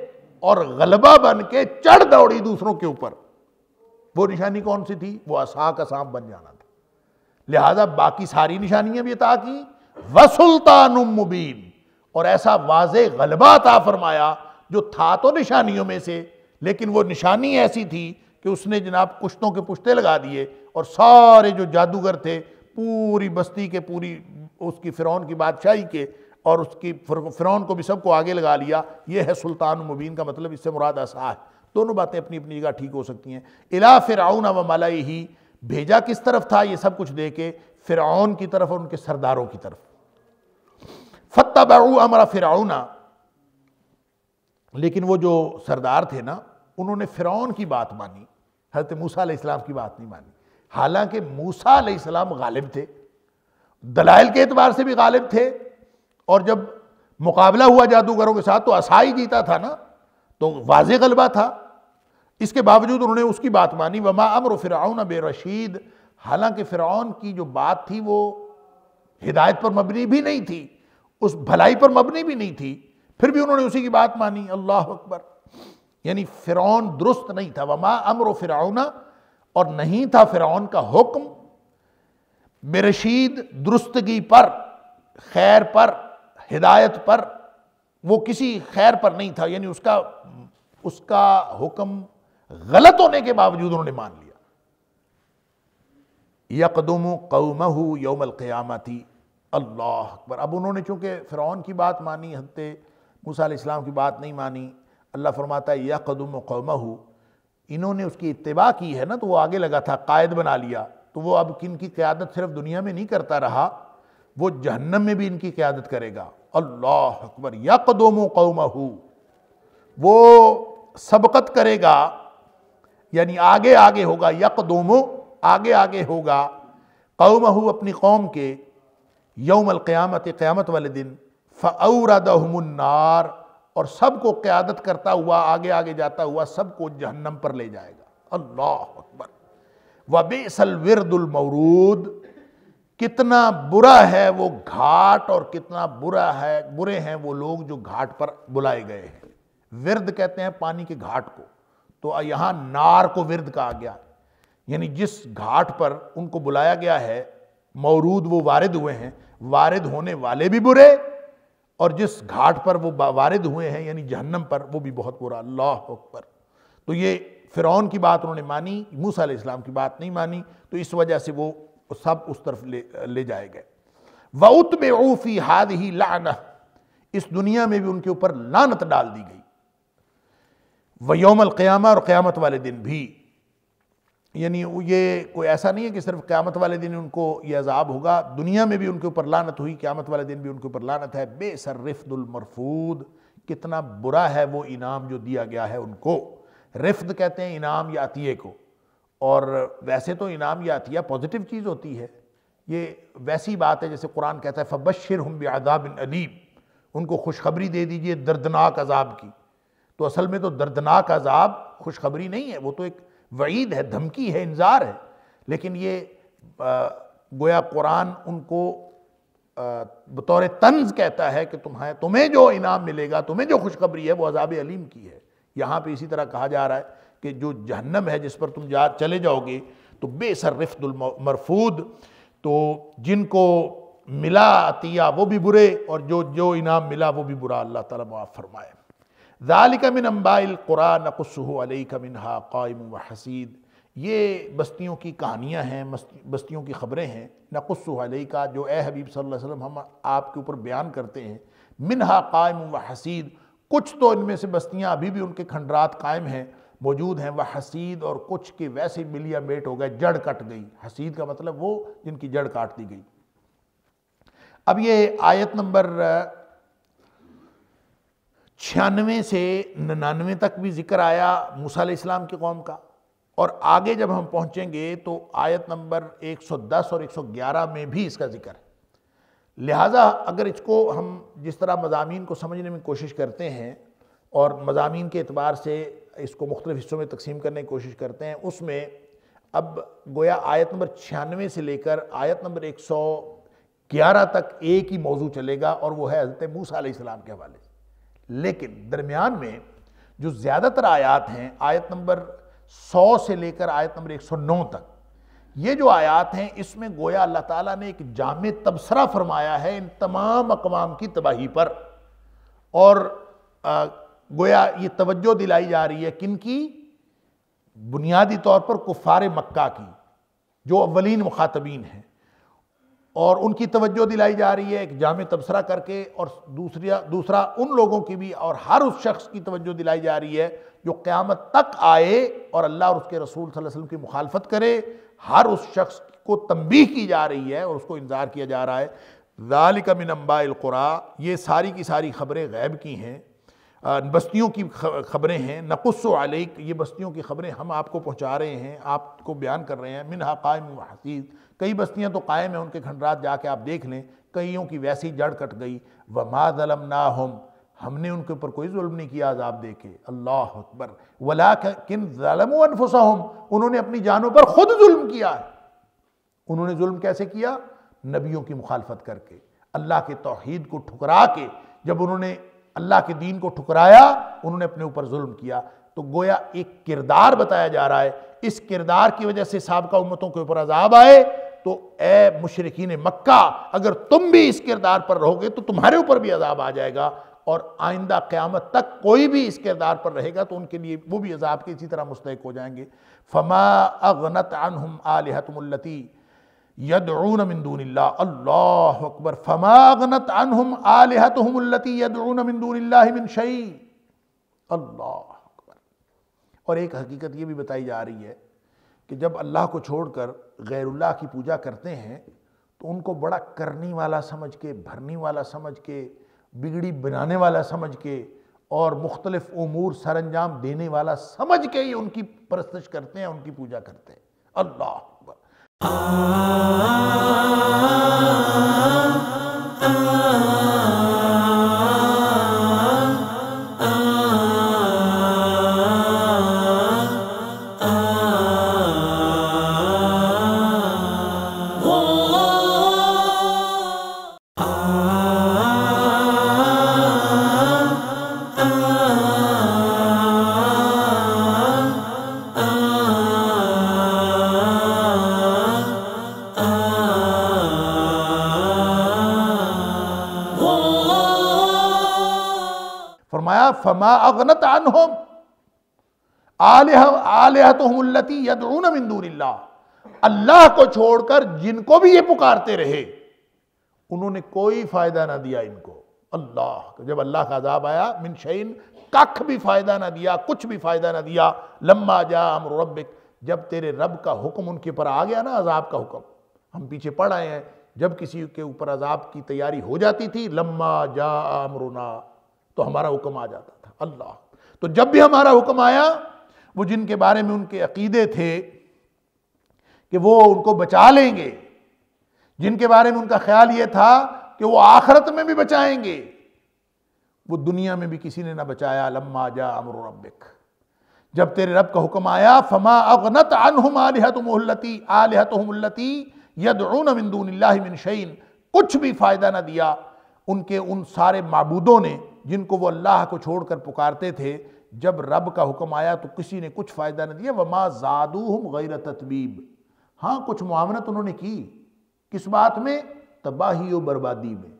A: اور غلبہ بن کے چڑھ دوڑی دوسروں کے اوپر، وہ نشانی کون سی تھی؟ وہ عصا کا سانپ بن جانا تھا. لہذا باقی ساری نشانیاں بھی عطا کی. وسلطان مبین، اور ایسا واضح غلبہ عطا فرمایا جو تھا تو نشانیوں میں سے، لیکن وہ نشانی ایسی تھی کہ اس نے جناب پشتوں کے پشتے لگا دیے، اور سارے جو جادوگر تھے پوری بستی کے، پوری اس کی فرعون کی بادشاہی کے، اور اس کی فرعون کو بھی سب کو آگے لگا لیا. یہ ہے سلطان مبین کا مطلب، اس سے مراد عصا ہے. دونوں باتیں اپنی اپنی جگہ ٹھیک ہو سکتی ہیں. الی فرعون و ملئہ، بھیجا کس طرف تھا یہ سب کچھ دے کے؟ فرعون کی طرف اور ان کے سرداروں کی طرف. فاتبعوا امر فرعون، لیکن وہ جو سردار تھے نا، انہوں نے فرعون کی بات مانی، حضرت موسیٰ علیہ السلام کی بات نہیں مانی. حالانکہ موسیٰ علیہ السلام غالب تھے، دلائل کے اعتبار سے بھی غالب تھے، اور جب مقابلہ ہوا جادوگروں کے ساتھ تو عصا ہی جیتا تھا نا، تو واضح غلبہ تھا. اس کے باوجود انہوں نے اس کی بات مانی. وما امر فرعون برشید، حالانکہ فرعون کی جو بات تھی وہ ہدایت پر مبنی بھی نہیں تھی، اس بھلائی پر مبنی بھی نہیں تھی، پھر بھی انہوں نے اسی کی بات مانی. اللہ اکبر. یعنی فرعون درست نہیں تھا. وما امر فرعون، اور نہیں تھا فرعون کا حکم، برشید، درستگی پر، خیر پر، ہدایت پر، وہ کسی خیر پر نہیں تھا. یعنی اس کا حکم غلط ہونے کے باوجود انہوں نے مان لیا. یقدم قومہ یوم القیامت. اللہ اکبر. اب انہوں نے چونکہ فرعون کی بات مانی، حضرت موسیٰ علیہ السلام کی بات نہیں مانی، اللہ فرماتا ہے یقدم قومہ، انہوں نے اس کی اتباع کی ہے نا، تو وہ آگے لگا تھا، قائد بنا لیا. تو وہ اب کن کی قیادت صرف دنیا میں نہیں کرتا رہا، وہ جہنم میں بھی ان کی قیادت کرے گا. اللہ اکبر. یقدم قومہ، وہ سبقت کرے گا، یعنی آگے آگے ہوگا. یقدم، آگے آگے ہوگا، قومہ، اپنی قوم کے، یوم القیامت، قیامت والے دن. فأوردہم النار، اور سب کو قیادت کرتا ہوا، آگے آگے جاتا ہوا، سب کو جہنم پر لے جائے گا. اللہ اکبر. وبئس الورد المورود، کتنا برا ہے وہ گھاٹ، اور کتنا برے ہیں وہ لوگ جو گھاٹ پر بلائے گئے ہیں. ورد کہتے ہیں پانی کے گھاٹ کو، تو یہاں نار کو ورد کہا گیا. یعنی جس گھاٹ پر ان کو بلایا گیا ہے، مورود وہ وارد ہوئے ہیں، وارد ہونے والے بھی برے، اور جس گھاٹ پر وہ وارد ہوئے ہیں یعنی جہنم پر، وہ بھی بہت برا. اللہ اکبر. تو یہ فرعون کی بات انہوں نے مانی، موسیٰ علیہ السلام کی بات نہیں مانی، تو اس وجہ سے وہ سب اس طرف لے جائے گئے. وَأُتْبِعُوا فِي هَذِهِ لَعْنَةً، اس دنیا میں بھی ان کے اوپر لعنت ڈال دی گئی. وَيَوْمَ الْقِيَامَةِ، اور قیامت والے دن بھی. یعنی یہ کوئی ایسا نہیں ہے کہ صرف قیامت والے دن ان کو یہ عذاب ہوگا، دنیا میں بھی ان کے اوپر لعنت ہوئی، قیامت والے دن بھی ان کے اوپر لعنت ہے. بئس الرفد المرفود، کتنا برا ہے وہ انعام جو دیا گیا ہے ان کو. رفد کہتے ہیں انعام یا عطیے کو، اور ویسے تو انعام یا عطیہ پازیٹیو چیز ہوتی ہے. یہ ویسی بات ہے جیسے قرآن کہتا ہے فَبَشِّرْهُمْ بِعَذَابٍ أَلِيمٍ، ان کو خوشخبری دے دیجئے دردناک عذاب کی. تو اصل میں تو دردناک عذاب خوشخبری نہیں ہے، وہ تو ایک وعید ہے، دھمکی ہے، انذار ہے. لیکن یہ گویا قرآن ان کو بطور طنز کہتا ہے کہ تمہیں جو انعام ملے گا، تمہیں جو خوشخبری ہے وہ عذاب علیم کی ہے. یہاں پہ اسی طرح کہا جا رہا ہے کہ جو جہنم ہے جس پر تم چلے جاؤ گے، تو بئس الرفد المرفود، تو جن کو ملا عطیہ وہ بھی برے، اور جو انعام ملا وہ بھی برا. اللہ تعالیٰ معاف فرمائے. ذالک من انباء القرى نقصہ علیک منہا قائم وحسید، یہ بستیوں کی کہانیاں ہیں، بستیوں کی خبریں ہیں. نقصہ علیک، جو اے حبیب صلی اللہ علیہ وسلم ہم آپ کے اوپر بیان کرتے ہیں. منہا قائم وحسید، کچھ تو ان میں سے بستیاں ابھی بھی ان کے کھنڈرات قائم ہیں، موجود ہیں. وحسید، اور کچھ کے ویسے ملیا میٹ ہو گئے، جڑ کٹ گئی. حسید کا مطلب وہ جن کی جڑ کاٹ دی گئی. اب یہ آیت نمبر 96 سے 99 تک بھی ذکر آیا موسیٰ علیہ السلام کی قوم کا، اور آگے جب ہم پہنچیں گے تو آیت نمبر 110 اور 111 میں بھی اس کا ذکر ہے. لہٰذا اگر اس کو ہم جس طرح مضامین کو سمجھنے میں کوشش کرتے ہیں، اور مضامین کے اعتبار سے اس کو مختلف حصوں میں تقسیم کرنے کی کوشش کرتے ہیں، اس میں اب گویا آیت نمبر 96 سے لے کر آیت نمبر 111 تک ایک ہی موضوع چلے گا، اور وہ ہے حضرت موسیٰ علیہ السلام کے حوالے سے. لیکن درمیان میں جو زیادہ تر آیات ہیں، آیت نمبر 100 سے لے کر آیت نمبر 109 تک، یہ جو آیات ہیں اس میں گویا اللہ تعالیٰ نے ایک جامع تبصرہ فرمایا ہے ان تمام اقوام کی تباہی پر، اور گویا یہ توجہ دلائی جا رہی ہے کن کی؟ بنیادی طور پر کفار مکہ کی جو اولین مخاطبین ہیں، اور ان کی توجہ دلائی جا رہی ہے ایک جامع تبصرہ کر کے، اور دوسرا ان لوگوں کی بھی اور ہر اس شخص کی توجہ دلائی جا رہی ہے جو قیامت تک آئے اور اللہ اور اس کے رسول صلی اللہ علیہ وسلم کی مخالفت کرے، ہر اس شخص کو تنبیہ کی جا رہی ہے اور اس کو انذار کیا جا رہا ہے۔ ذالک من انباء القریٰ، یہ ساری کی ساری خبریں غیب کی ہیں، بستیوں کی خبریں ہیں، نقص علیک، یہ بستیوں کی خبریں ہم آپ کو پہنچا رہے ہیں، آپ کو بیان کر رہے ہیں، منہا قائم و حصید، کئی بستیاں تو قائم ہیں، ان کے کھنڈرات جا کے آپ دیکھ لیں، کئیوں کی ویسی جڑ کٹ گئی۔ وما ظلمناہم، ہم نے ان کے اوپر کوئی ظلم نہیں کیا عذاب دے کے، اللہ اکبر، ولکن ظلموا انفسہم، انہوں نے اپنی جانوں پر خود ظلم کیا ہے۔ انہوں نے ظلم کیسے کیا؟ نبیوں کی مخالفت کر کے، اللہ کے توحید کو ٹھکرا کے، جب انہوں نے اللہ کے دین کو ٹھکرایا انہوں نے اپنے اوپر ظلم کیا۔ تو گویا ایک کردار بتایا جا رہا ہے، اس کردار کی وجہ سے سابقہ امتوں کے اوپر عذاب آئے، تو اے مشرکین مکہ اگر تم بھی اس کردار پر رہو گے تو تمہارے اوپر بھی عذاب آ جائے گا، اور آئندہ قیامت تک کوئی بھی اس کردار پر رہے گا تو ان کے لیے وہ بھی عذاب کے اسی طرح مستحق ہو جائیں گے۔ فما اغنت عنہم آلہتہم اللتی یدعون من دون اللہ، اللہ اکبر، فما اغنت عنہم آلہتہم اللتی یدعون من دون اللہ من شیء، اللہ اکبر۔ اور ایک حقیقت یہ بھی بتائی جا رہی ہے کہ جب اللہ کو چھوڑ کر غیر اللہ کی پوجا کرتے ہیں تو ان کو بڑا کرنے والا سمجھ کے، بھرنے والا سمجھ کے، بگڑی بنانے والا سمجھ کے، اور مختلف امور سر انجام دینے والا سمجھ کے ہی ان کی پرستش کرتے ہیں، ان کی پوجا کرتے ہیں، اللہ اکبر۔ فرمایا فما اغنت عنہم آلہتہم اللتی یدعون من دون اللہ، اللہ کو چھوڑ کر جن کو بھی یہ پکارتے رہے انہوں نے کوئی فائدہ نہ دیا ان کو، اللہ، جب اللہ کا عذاب آیا من شیء، ککھ بھی فائدہ نہ دیا، کچھ بھی فائدہ نہ دیا، لما جاء امر ربک، جب تیرے رب کا حکم ان کے اوپر آ گیا نا، عذاب کا حکم ہم پیچھے پڑھ آئے ہیں، جب کسی کے اوپر عذاب کی تیاری ہو جاتی تھی لما جاء امرنا، تو ہمارا حکم آ جاتا تھا، اللہ۔ تو جب بھی ہمارا حکم آیا، وہ جن کے بارے میں ان کے عقیدے تھے کہ وہ ان کو بچا لیں گے، جن کے بارے میں ان کا خیال یہ تھا کہ وہ آخرت میں بھی بچائیں گے، وہ دنیا میں بھی کسی نے نہ بچایا، لما جاء امر ربک، جب تیرے رب کا حکم آیا، فما اغنت عنہم آلہتہم اللتی یدعون من دون اللہ من شیء، کچھ بھی فائدہ نہ دیا ان کے ان سارے معبودوں نے جن کو وہ اللہ کو چھوڑ کر پکارتے تھے، جب رب کا حکم آیا تو کسی نے کچھ فائدہ نہ دیا، وما زادوہم غیر تتبیب، ہاں کچھ معاونت انہوں نے کی، کس بات میں؟ تباہی و بربادی میں،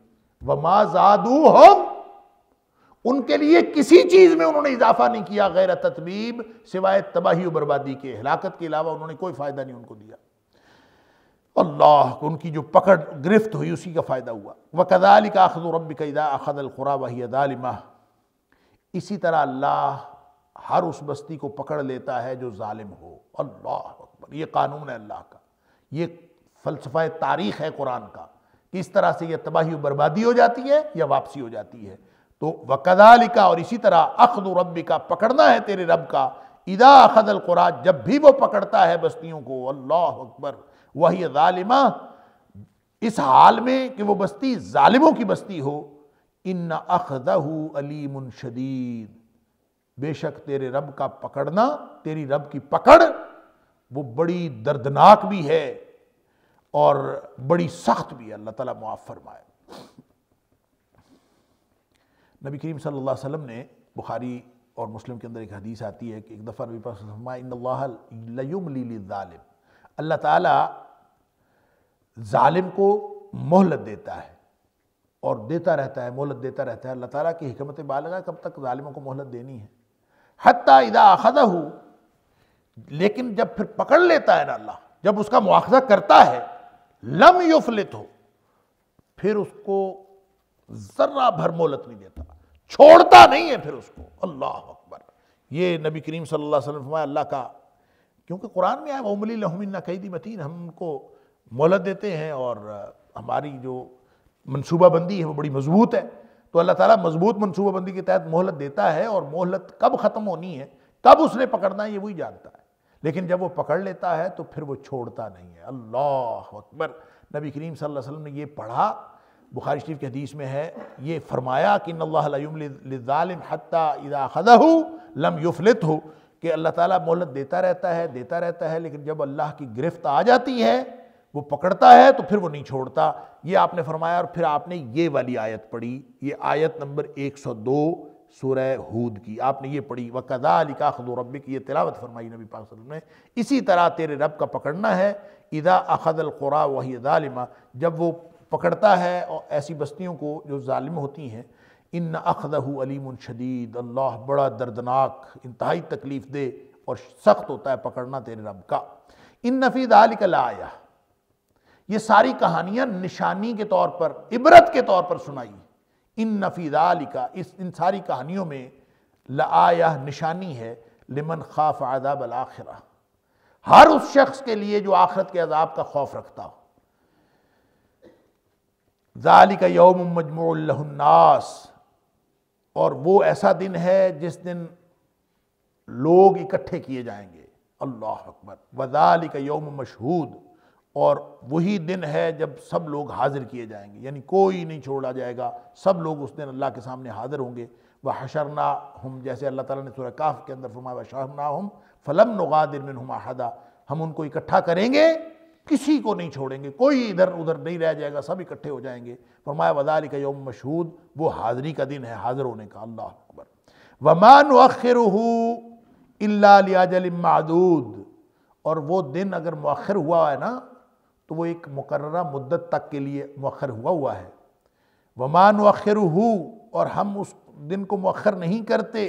A: وما زادوہم، ان کے لیے کسی چیز میں انہوں نے اضافہ نہیں کیا غیر تتبیب، سوائے تباہی و بربادی کے، ہلاکت کے علاوہ انہوں نے کوئی فائدہ نہیں ان کو دیا، اللہ، ان کی جو پکڑ گرفت ہوئی اسی کا فائدہ ہوا۔ وَكَذَلِكَ أَخْذُ رَبِّكَ إِذَا أَخَذَ الْقُرَىٰ وَهِيَ ظَالِمَةٌ، اسی طرح اللہ ہر اس بستی کو پکڑ لیتا ہے جو ظالم ہو، اللہ اکبر، یہ قانون ہے اللہ کا، یہ فلسفہ تاریخ ہے قرآن کا، کہ اس طرح سے یہ تباہی و بربادی ہو جاتی ہے یا واپسی ہو جاتی ہے۔ تو وَكَذَلِكَ، اور اسی طرح أَخْذُ رَبِّكَ، پکڑنا ہے تیرے رب کا، إِذَا أَخَذَ الْقُرَىٰ، جب بھی وہ پکڑتا ہے بستیوں کو، اللہ اکبر، وہی ظالمہ، اس حال میں کہ وہ بستی ظالموں کی بستی ہو، ان اخذہ علیم شدید، بے شک تیرے رب کا پکڑنا، تیری رب کی پکڑ وہ بڑی دردناک بھی ہے اور بڑی سخت بھی ہے، اللہ تعالیٰ معاف فرمائے۔ نبی کریم صلی اللہ علیہ وسلم نے بخاری اور مسلم کے اندر ایک حدیث آتی ہے کہ ایک دفعہ نبی پاک صلی اللہ علیہ وسلم فرمایا ان اللہ لیملی للظالم، اللہ تعالیٰ ظالم کو مہلت دیتا ہے اور دیتا رہتا ہے، مہلت دیتا رہتا ہے۔ اللہ تعالیٰ کی حکمت بالغہ کب تک ظالموں کو مہلت دینی ہے؟ حتی اذا اخذہ، لیکن جب پھر پکڑ لیتا ہے نا اللہ، جب اس کا مواخذہ کرتا ہے، لم یفلت ہو، پھر اس کو ذرہ بھر مہلت نہیں دیتا، چھوڑتا نہیں ہے پھر اس کو۔ اللہ اکبر، یہ نبی کریم صلی اللہ علیہ وسلم فرمایا اللہ کا، کیونکہ قرآن میں آیا وَأُمْلِي لَهُمْ إِنَّ كَيْدِي مَتِينٌ، ہم ان کو مہلت دیتے ہیں اور ہماری جو منصوبہ بندی ہے وہ بڑی مضبوط ہے۔ تو اللہ تعالیٰ مضبوط منصوبہ بندی کے تحت مہلت دیتا ہے، اور مہلت کب ختم ہونی ہے، کب اس نے پکڑنا ہے، یہ وہی جانتا ہے، لیکن جب وہ پکڑ لیتا ہے تو پھر وہ چھوڑتا نہیں ہے۔ اللہ اکبر، نبی کریم صلی اللہ علیہ وسلم نے یہ پڑھا، بخاری شریف کی حدیث میں ہے، یہ فرمایا کہ ان اللہ لا یملی للظالم حتی اذا اخذہ لم یفلتہ، کہ اللہ تعالیٰ مہلت دیتا رہتا ہے، لیکن جب اللہ کی گرفت آ جاتی ہے، وہ پکڑتا ہے تو پھر وہ نہیں چھوڑتا۔ یہ آپ نے فرمایا، اور پھر آپ نے یہ والی آیت پڑھی، یہ آیت نمبر 102 سورہ ہود کی آپ نے یہ پڑھی، وَكَذَلِكَ أَخْذُ رَبِّكَ، یہ تلاوت فرمائی نبی پاک صلی اللہ علیہ وسلم نے، اسی طرح تیرے رب کا پکڑنا ہے، اِذَا أَخَذَ الْقُرَىٰ وَهِيَ ظَالِمَةٌ، جب وہ پکڑتا ہے اور ایسی بستیوں کو جو ظالم ہوتی ہیں، إِنَّ أَخْذَهُ عَلِيمٌ شَدِيدٌ، اللہ بڑا دردناک، انتہائی تکلیف دہ اور سخت ہوتا ہے پکڑنا تیرے رب کا۔ إِنَّ فِي ذَلِكَ لَآیَةٌ، یہ ساری کہانیاں نشانی کے طور پر، عبرت کے طور پر سنائی۔ ان فی ذالک، ان ساری کہانیوں میں لآیہ، نشانی ہے، لمن خاف عذاب الآخرہ، ہر اس شخص کے لیے جو آخرت کے عذاب کا خوف رکھتا ہو۔ ذالک یوم مجموع لہ الناس، اور وہ ایسا دن ہے جس دن لوگ اکٹھے کیے جائیں گے۔ اللہ اکبر، وذالک یوم مشہود، اور وہی دن ہے جب سب لوگ حاضر کیے جائیں گے، یعنی کوئی نہیں چھوڑا جائے گا، سب لوگ اس دن اللہ کے سامنے حاضر ہوں گے۔ وحشرناہم، جیسے اللہ تعالیٰ نے سورہ کہف کے اندر فرمایا وحشرناہم فلم نغادر منہم احدا، ہم ان کو اکٹھا کریں گے، کسی کو نہیں چھوڑیں گے، کوئی ادھر ادھر نہیں رہ جائے گا، سب اکٹھے ہو جائیں گے۔ فرمایا وذالک یوم مشہود، وہ حاضری کا دن ہے، حاضر ہونے کا۔ اللہ اکبر، وما نؤخرہ الا لاجل معدود، اور وہ دن اگر مؤخر ہوا ہے نا تو وہ ایک مقررہ مدت تک کے لیے مؤخر ہوا ہے۔ وما نؤخرہ، اور ہم اس دن کو مؤخر نہیں کرتے،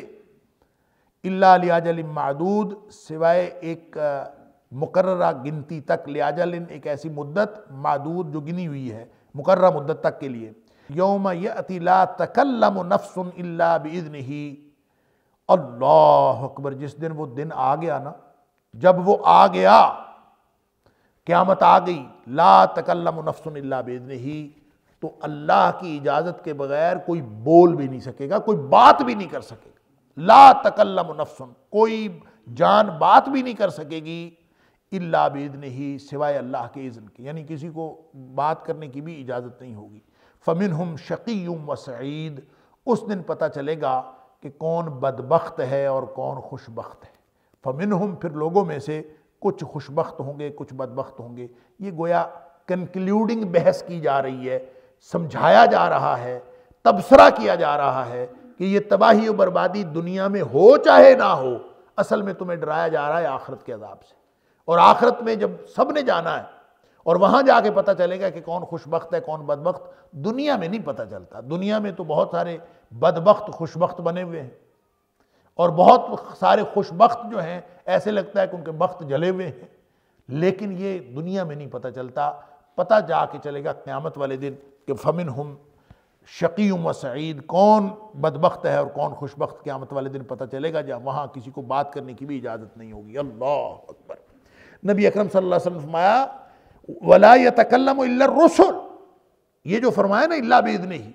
A: الا لاجل معدود، سوائے ایک مقررہ گنتی تک، لاجل ایک ایسی مدت، معدود جو گنی ہوئی ہے، مقررہ مدت تک کے لیے۔ یوم یأتی لا تکلم نفس الا باذنہ، اللہ اکبر، جس دن وہ دن آ گیا نا، جب وہ آ گیا، قیامت آ گئی، لا تکلم نفس الا باذنہ، تو اللہ کی اجازت کے بغیر کوئی بول بھی نہیں سکے گا، کوئی بات بھی نہیں کر سکے گا۔ لا تکلم نفس، کوئی جان بات بھی نہیں کر سکے گی، الا باذنہ، سوائے اللہ کے اذن کے، یعنی کسی کو بات کرنے کی بھی اجازت نہیں ہوگی۔ فمنہم شقی وسعید، اس دن پتہ چلے گا کہ کون بدبخت ہے اور کون خوش بخت ہے۔ فمنہم، پھر لوگوں میں سے کچھ خوش بخت ہوں گے، کچھ بدبخت ہوں گے۔ یہ گویا کنکلیوڈنگ بحث کی جا رہی ہے، سمجھایا جا رہا ہے، تبصرہ کیا جا رہا ہے کہ یہ تباہی و بربادی دنیا میں ہو چاہے نہ ہو، اصل میں تمہیں ڈرایا جا رہا ہے آخرت کے عذاب سے۔ اور آخرت میں جب سب نے جانا ہے اور وہاں جا کے پتہ چلے گا کہ کون خوش بخت ہے کون بدبخت، دنیا میں نہیں پتہ چلتا۔ دنیا میں تو بہت سارے بدبخت خوش بخت بنے ہوئے ہیں، اور بہت سارے خوش بخت جو ہیں ایسے لگتا ہے کہ ان کے بخت جلے ہوئے ہیں، لیکن یہ دنیا میں نہیں پتہ چلتا، پتہ جا کے چلے گا قیامت والے دن کہ فمنہم شقی و سعید، کون بدبخت ہے اور کون خوش بخت، قیامت والے دن پتہ چلے گا، جب وہاں کسی کو بات کرنے کی بھی اجازت نہیں ہوگی۔ اللہ اکبر، نبی اکرم صلی اللہ علیہ وسلم فرمایا وَلَا يَتَكَلَّمُ إِلَّا الرُّسُلُ، یہ جو فرمایا نا اِلَّا بِإِذْنِهِ،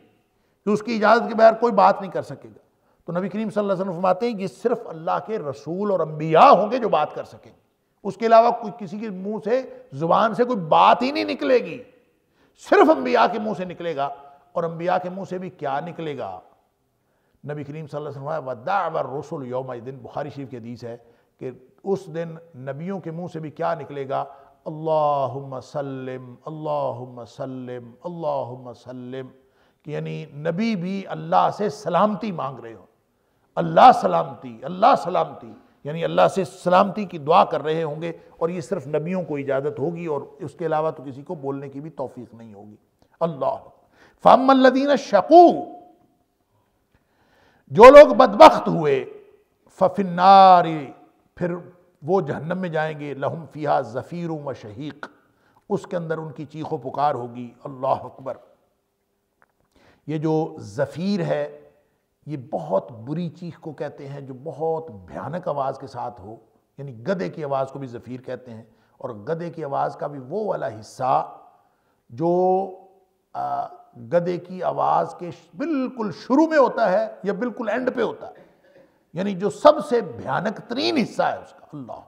A: کہ اس کی اجازت کے بغیر کوئی بات نہیں کر سکے گا، تو نبی کریم صلی اللہ علیہ وسلم فرماتے ہیں یہ صرف اللہ کے رسول اور انبیاء ہوں گے جو بات کر سکیں گے، اس کے علاوہ کوئی کسی کے منہ سے، زبان سے کوئی بات ہی نہیں نکلے گی، صرف انبیاء کے منہ سے نکلے گا۔ اور انبیاء کے منہ سے بھی کیا نکلے گا؟ نبی کریم صلی اللہ علیہ وسلم فرمایا وَدَعْوَ الرُّسُلُ يَوْمَئِذٍ، بخاری شریف کی حدیث ہے کہ اس دن نبیوں کے منہ سے بھی کیا نکلے گا؟ اللہم سلم، اللہم سلم، اللہم سلم، کہ یعنی نبی بھی اللہ سے سلامتی مانگ رہے ہوں، اللہ سلامتی، اللہ سلامتی، یعنی اللہ سے سلامتی کی دعا کر رہے ہوں گے، اور یہ صرف نبیوں کو اجازت ہوگی اور اس کے علاوہ تو کسی کو بولنے کی بھی توفیق نہیں ہوگی۔ اللہ فَأَمَّا الَّذِينَ شَقُوا، جو لوگ بدبخت ہوئے، فَفِي النَّارِ، پھر وہ جہنم میں جائیں گے، لَهُمْ فِيهَا زَفِيرٌ وَشَهِيقٌ، اس کے اندر ان کی چیخ و پکار ہوگی۔ اللہ اکبر۔ یہ جو زفیر ہے یہ بہت بری چیخ کو کہتے ہیں جو بہت بھیانک آواز کے ساتھ ہو، یعنی گدھے کی آواز کو بھی زفیر کہتے ہیں، اور گدھے کی آواز کا بھی وہ والا حصہ جو گدھے کی آواز کے بالکل شروع میں ہوتا ہے یا بالکل اینڈ پہ ہوتا ہے، یعنی جو سب سے بھیانک ترین حصہ ہے اس کا، اللہ،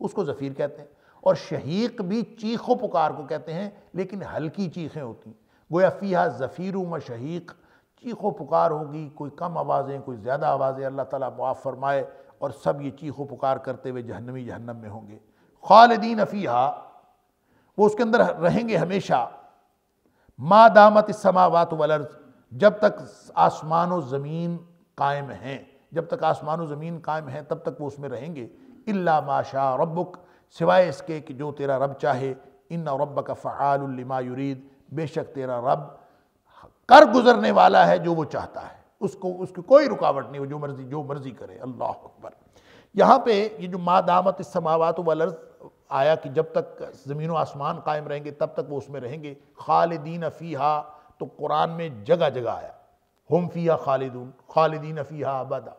A: اس کو زفیر کہتے ہیں۔ اور شہیق بھی چیخ و پکار کو کہتے ہیں، لیکن ہلکی چیخیں ہوتی ہیں، گویا فیہا زفیر و شہیق، چیخ و پکار ہوگی، کوئی کم آوازیں کوئی زیادہ آوازیں، اللہ تعالیٰ معاف فرمائے، اور سب یہ چیخ و پکار کرتے ہوئے جہنمی جہنم میں ہوں گے۔ خالدین فیہا، وہ اس کے اندر رہیں گے ہمیشہ، ما دامت السماوات والارض، جب تک آسمان و زمین قائم ہیں، جب تک آسمان و زمین قائم ہیں تب تک وہ اس میں رہیں گے، الا ما شاء ربک، سوائے اس کے کہ جو تیرا رب چاہے، ان ربک فعال لما یرید، بے شک تیرا رب کر گزرنے والا ہے جو وہ چاہتا ہے، اس کی کوئی رکاوٹ نہیں، وہ جو مرضی کرے۔ اللہ اکبر۔ یہاں پہ یہ جو ما دامت السماوات والارض آیا کہ جب تک زمین و آسمان قائم رہیں گے تب تک وہ اس میں رہیں گے، خالدین فیہا تو قرآن میں جگہ جگہ آیا، ہم فیہا خالدون، خالدین فیہا ابدا،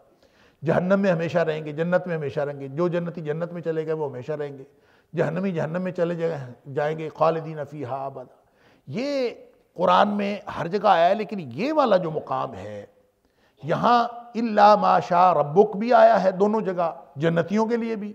A: جہنم میں ہمیشہ رہیں گے، جنت میں ہمیشہ رہیں گے، جو جنتی جنت میں چلے گئے وہ ہمیشہ رہیں گے، جہنمی جہنم میں چلے جائیں گے، خالدین فیہا ابدا۔ یہ قرآن میں ہر جگہ آیا ہے، لیکن یہ والا جو مقام ہے یہاں الا ما شاء ربک بھی آیا ہے دونوں جگہ، جنتیوں کے لیے بھی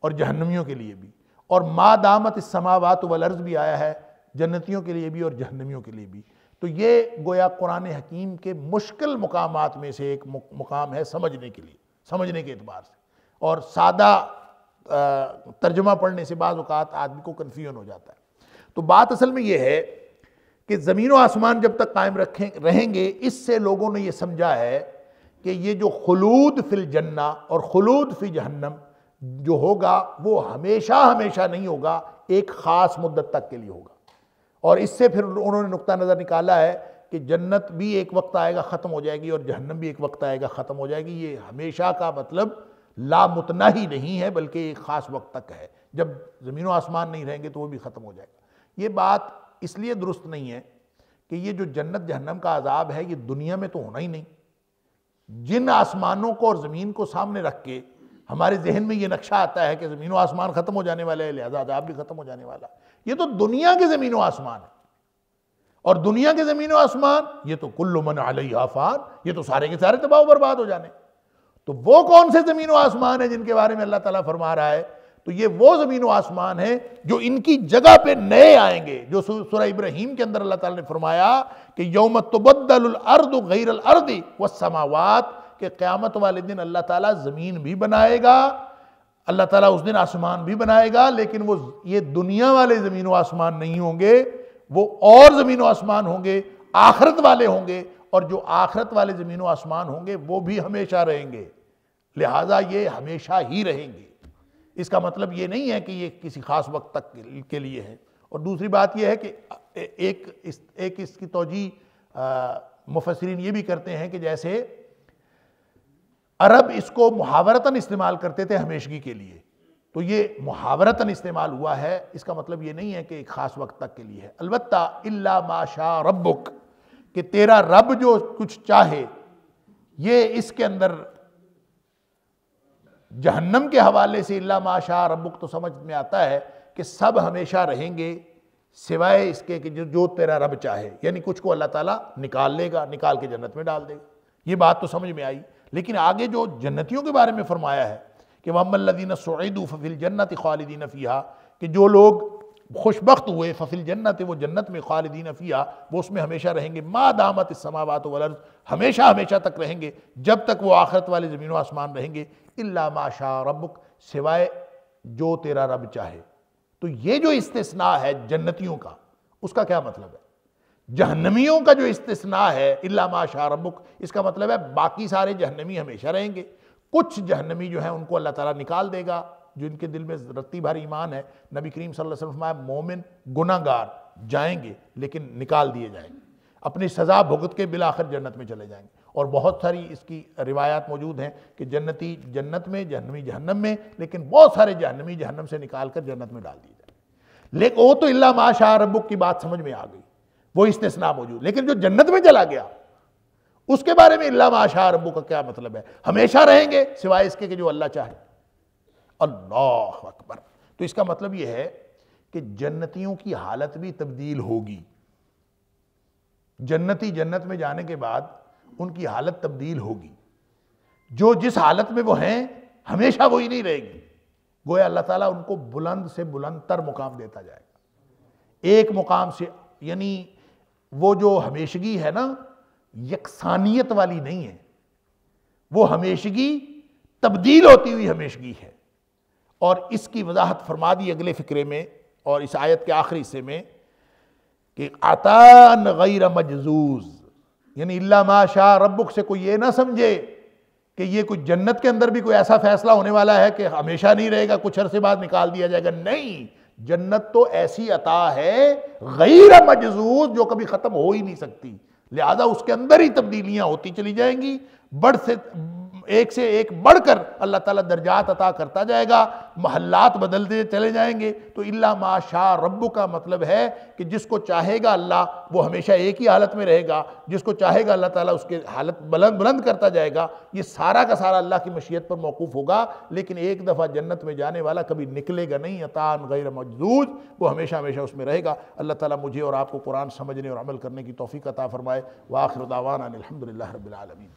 A: اور جہنمیوں کے لیے بھی، اور ما دامت السماوات والارض بھی آیا ہے جنتیوں کے لیے بھی اور جہنمیوں کے لیے بھی۔ تو یہ گویا قرآن حکیم کے مشکل مقامات میں سے ایک مقام ہے سمجھنے کے لیے، سمجھنے کے اعتبار سے، اور سادہ ترجمہ پڑھنے سے بعض اوقات آدمی کو کنفیوژن ہو جاتا ہے۔ تو بات اصل میں یہ ہے کہ زمین و آسمان جب تک قائم رہیں گے، اس سے لوگوں نے یہ سمجھا ہے کہ یہ جو خلود فی الجنہ اور خلود فی جہنم جو ہوگا وہ ہمیشہ ہمیشہ نہیں ہوگا، ایک خاص مدت تک کے لیے ہوگا، اور اس سے پھر انہوں نے نقطہ نظر نکالا ہے کہ جنت بھی ایک وقت آئے گا ختم ہو جائے گی اور جہنم بھی ایک وقت آئے گا ختم ہو جائے گی۔ یہ ہمیشہ کا مطلب لامتناہی نہیں ہے بلکہ ایک خاص وقت تک ہے، جب زمین و آسمان نہیں رہیں گے تو وہ بھی ختم ہو جائے گا۔ یہ بات اس لیے درست نہیں ہے کہ یہ جو جنت جہنم کا عذاب ہے یہ دنیا میں تو ہونا ہی نہیں۔ جن آسمانوں کو اور زمین کو سامنے رکھ کے ہمارے ذہن میں یہ نقشہ آتا ہے کہ زمین و آسمان ختم ہو جانے والے ہیں لہذا عذاب بھی ختم ہو جانے والا، یہ تو دنیا کے زمین و آسمان ہے، اور دنیا کے زمین و آسمان یہ تو کل من علیہا فان، یہ تو سارے کے سارے تباہ و برباد ہو جانے۔ تو وہ کون سے زمین و آسمان ہیں جن کے بارے میں اللہ تعالیٰ فرما رہا ہے؟ تو یہ وہ زمین و آسمان ہیں جو ان کی جگہ پہ نئے آئیں گے، جو سورہ ابراہیم کے اندر اللہ تعالیٰ نے فرمایا کہ یوم تبدل الارض غیر الارض والسماوات، کہ قیامت والے دن اللہ تعالیٰ زمین بھی بنائے گا، اللہ تعالیٰ اس دن آسمان بھی بنائے گا، لیکن وہ یہ دنیا والے زمین و آسمان نہیں ہوں گے، وہ اور زمین و آسمان ہوں گے، آخرت والے ہوں گے، اور جو آخرت والے زمین و آسمان ہوں گے وہ بھی ہمیشہ رہیں گے، لہٰذا یہ ہمیشہ ہی رہیں گے۔ اس کا مطلب یہ نہیں ہے کہ یہ کسی خاص وقت تک کے لیے ہے۔ اور دوسری بات یہ ہے کہ ایک اس کی توجیہ مفسرین یہ بھی کرتے ہیں کہ جیسے عرب اس کو محاورتاً استعمال کرتے تھے ہمیشگی کے لیے، تو یہ محاورتاً استعمال ہوا ہے، اس کا مطلب یہ نہیں ہے کہ ایک خاص وقت تک کے لیے ہے۔ البتہ الا ما شاء ربک، کہ تیرا رب جو کچھ چاہے، یہ اس کے اندر جہنم کے حوالے سے الا ما شاء ربک تو سمجھ میں آتا ہے کہ سب ہمیشہ رہیں گے سوائے اس کے کہ جو تیرا رب چاہے، یعنی کچھ کو اللہ تعالیٰ نکال لے گا، نکال کے جنت میں ڈال دے گا، یہ بات تو سمجھ میں آئی۔ لیکن آگے جو جنتیوں کے بارے میں فرمایا ہے کہ وَأَمَّا الَّذِينَ سُعِدُوا فَفِي الْجَنَّةِ خَالِدِينَ فِيهَا، کہ جو لوگ خوش بخت ہوئے ففی الجنت، وہ جنت میں خالدین فیہا، وہ اس میں ہمیشہ رہیں گے، ما دامت السماوات والارض، ہمیشہ ہمیشہ تک رہیں گے، جب تک وہ آخرت والے زمین و آسمان رہیں گے، الا ما شاء ربک، سوائے جو تیرا رب چاہے۔ تو یہ جو استثناء ہے جنتیوں کا، اس کا کیا مطلب ہے؟ جہنمیوں کا جو استثناء ہے الا ما شاء ربک، اس کا مطلب ہے باقی سارے جہنمی ہمیشہ رہیں گے، کچھ جہنمی جو ہیں ان کو اللہ تعالیٰ نکال دے گا جو ان کے دل میں رتی بھر ایمان ہے۔ نبی کریم صلی اللہ علیہ وسلم فرمایا مومن گناہگار جائیں گے لیکن نکال دیے جائیں گے، اپنی سزا بھگت کے بالآخر جنت میں چلے جائیں گے۔ اور بہت ساری اس کی روایات موجود ہیں کہ جنتی جنت میں، جہنمی جہنم میں، لیکن بہت سارے جہنمی جہنم سے نکال کر جنت میں ڈال دیے جائیں۔ لیکن وہ تو الا ما شاء ربک کی بات سمجھ میں آ گئی، وہ استثناء موجود، لیکن جو جنت میں چلا گیا اس کے بارے میں الا ما شاء ربک کا کیا مطلب ہے؟ ہمیشہ رہیں گے سوائے اس کے کہ جو اللہ چاہے۔ اللہ اکبر! تو اس کا مطلب یہ ہے کہ جنتیوں کی حالت بھی تبدیل ہوگی، جنتی جنت میں جانے کے بعد ان کی حالت تبدیل ہوگی، جو جس حالت میں وہ ہیں ہمیشہ وہی نہیں رہے گی، گویا اللہ تعالیٰ ان کو بلند سے بلند تر مقام دیتا جائے گا، ایک مقام سے، یعنی وہ جو ہمیشگی ہے نا یکسانیت والی نہیں ہے، وہ ہمیشگی تبدیل ہوتی ہوئی ہمیشگی ہے۔ اور اس کی وضاحت فرما دی اگلے فقرے میں اور اس آیت کے آخری حصے میں کہ عطاء غیر مجزوز، یعنی الا ما شاء ربک سے کوئی یہ نہ سمجھے کہ یہ کوئی جنت کے اندر بھی کوئی ایسا فیصلہ ہونے والا ہے کہ ہمیشہ نہیں رہے گا، کچھ عرصے بعد نکال دیا جائے گا، نہیں، جنت تو ایسی عطا ہے غیر مجزوز جو کبھی ختم ہو ہی نہیں سکتی، لہذا اس کے اندر ہی تبدیلیاں ہوتی چلی جائیں گی، ایک سے ایک بڑھ کر اللہ تعالیٰ درجات عطا کرتا جائے گا، محلات بدلتے چلے جائیں گے۔ تو الا ما شاء ربک کا مطلب ہے کہ جس کو چاہے گا اللہ وہ ہمیشہ ایک ہی حالت میں رہے گا، جس کو چاہے گا اللہ تعالیٰ اس کے حالت بلند کرتا جائے گا، یہ سارا کا سارا اللہ کی مشیت پر موقوف ہوگا، لیکن ایک دفعہ جنت میں جانے والا کبھی نکلے گا نہیں، عطاء غیر مجزوز، وہ ہمیشہ ہمیشہ اس میں رہے گا۔ اللہ تعالیٰ مجھے اور آپ کو قرآن سمجھنے اور عمل کرنے کی توفیق عطا فرمائے۔ وآخر دعوانا الحمدللہ رب العالمین۔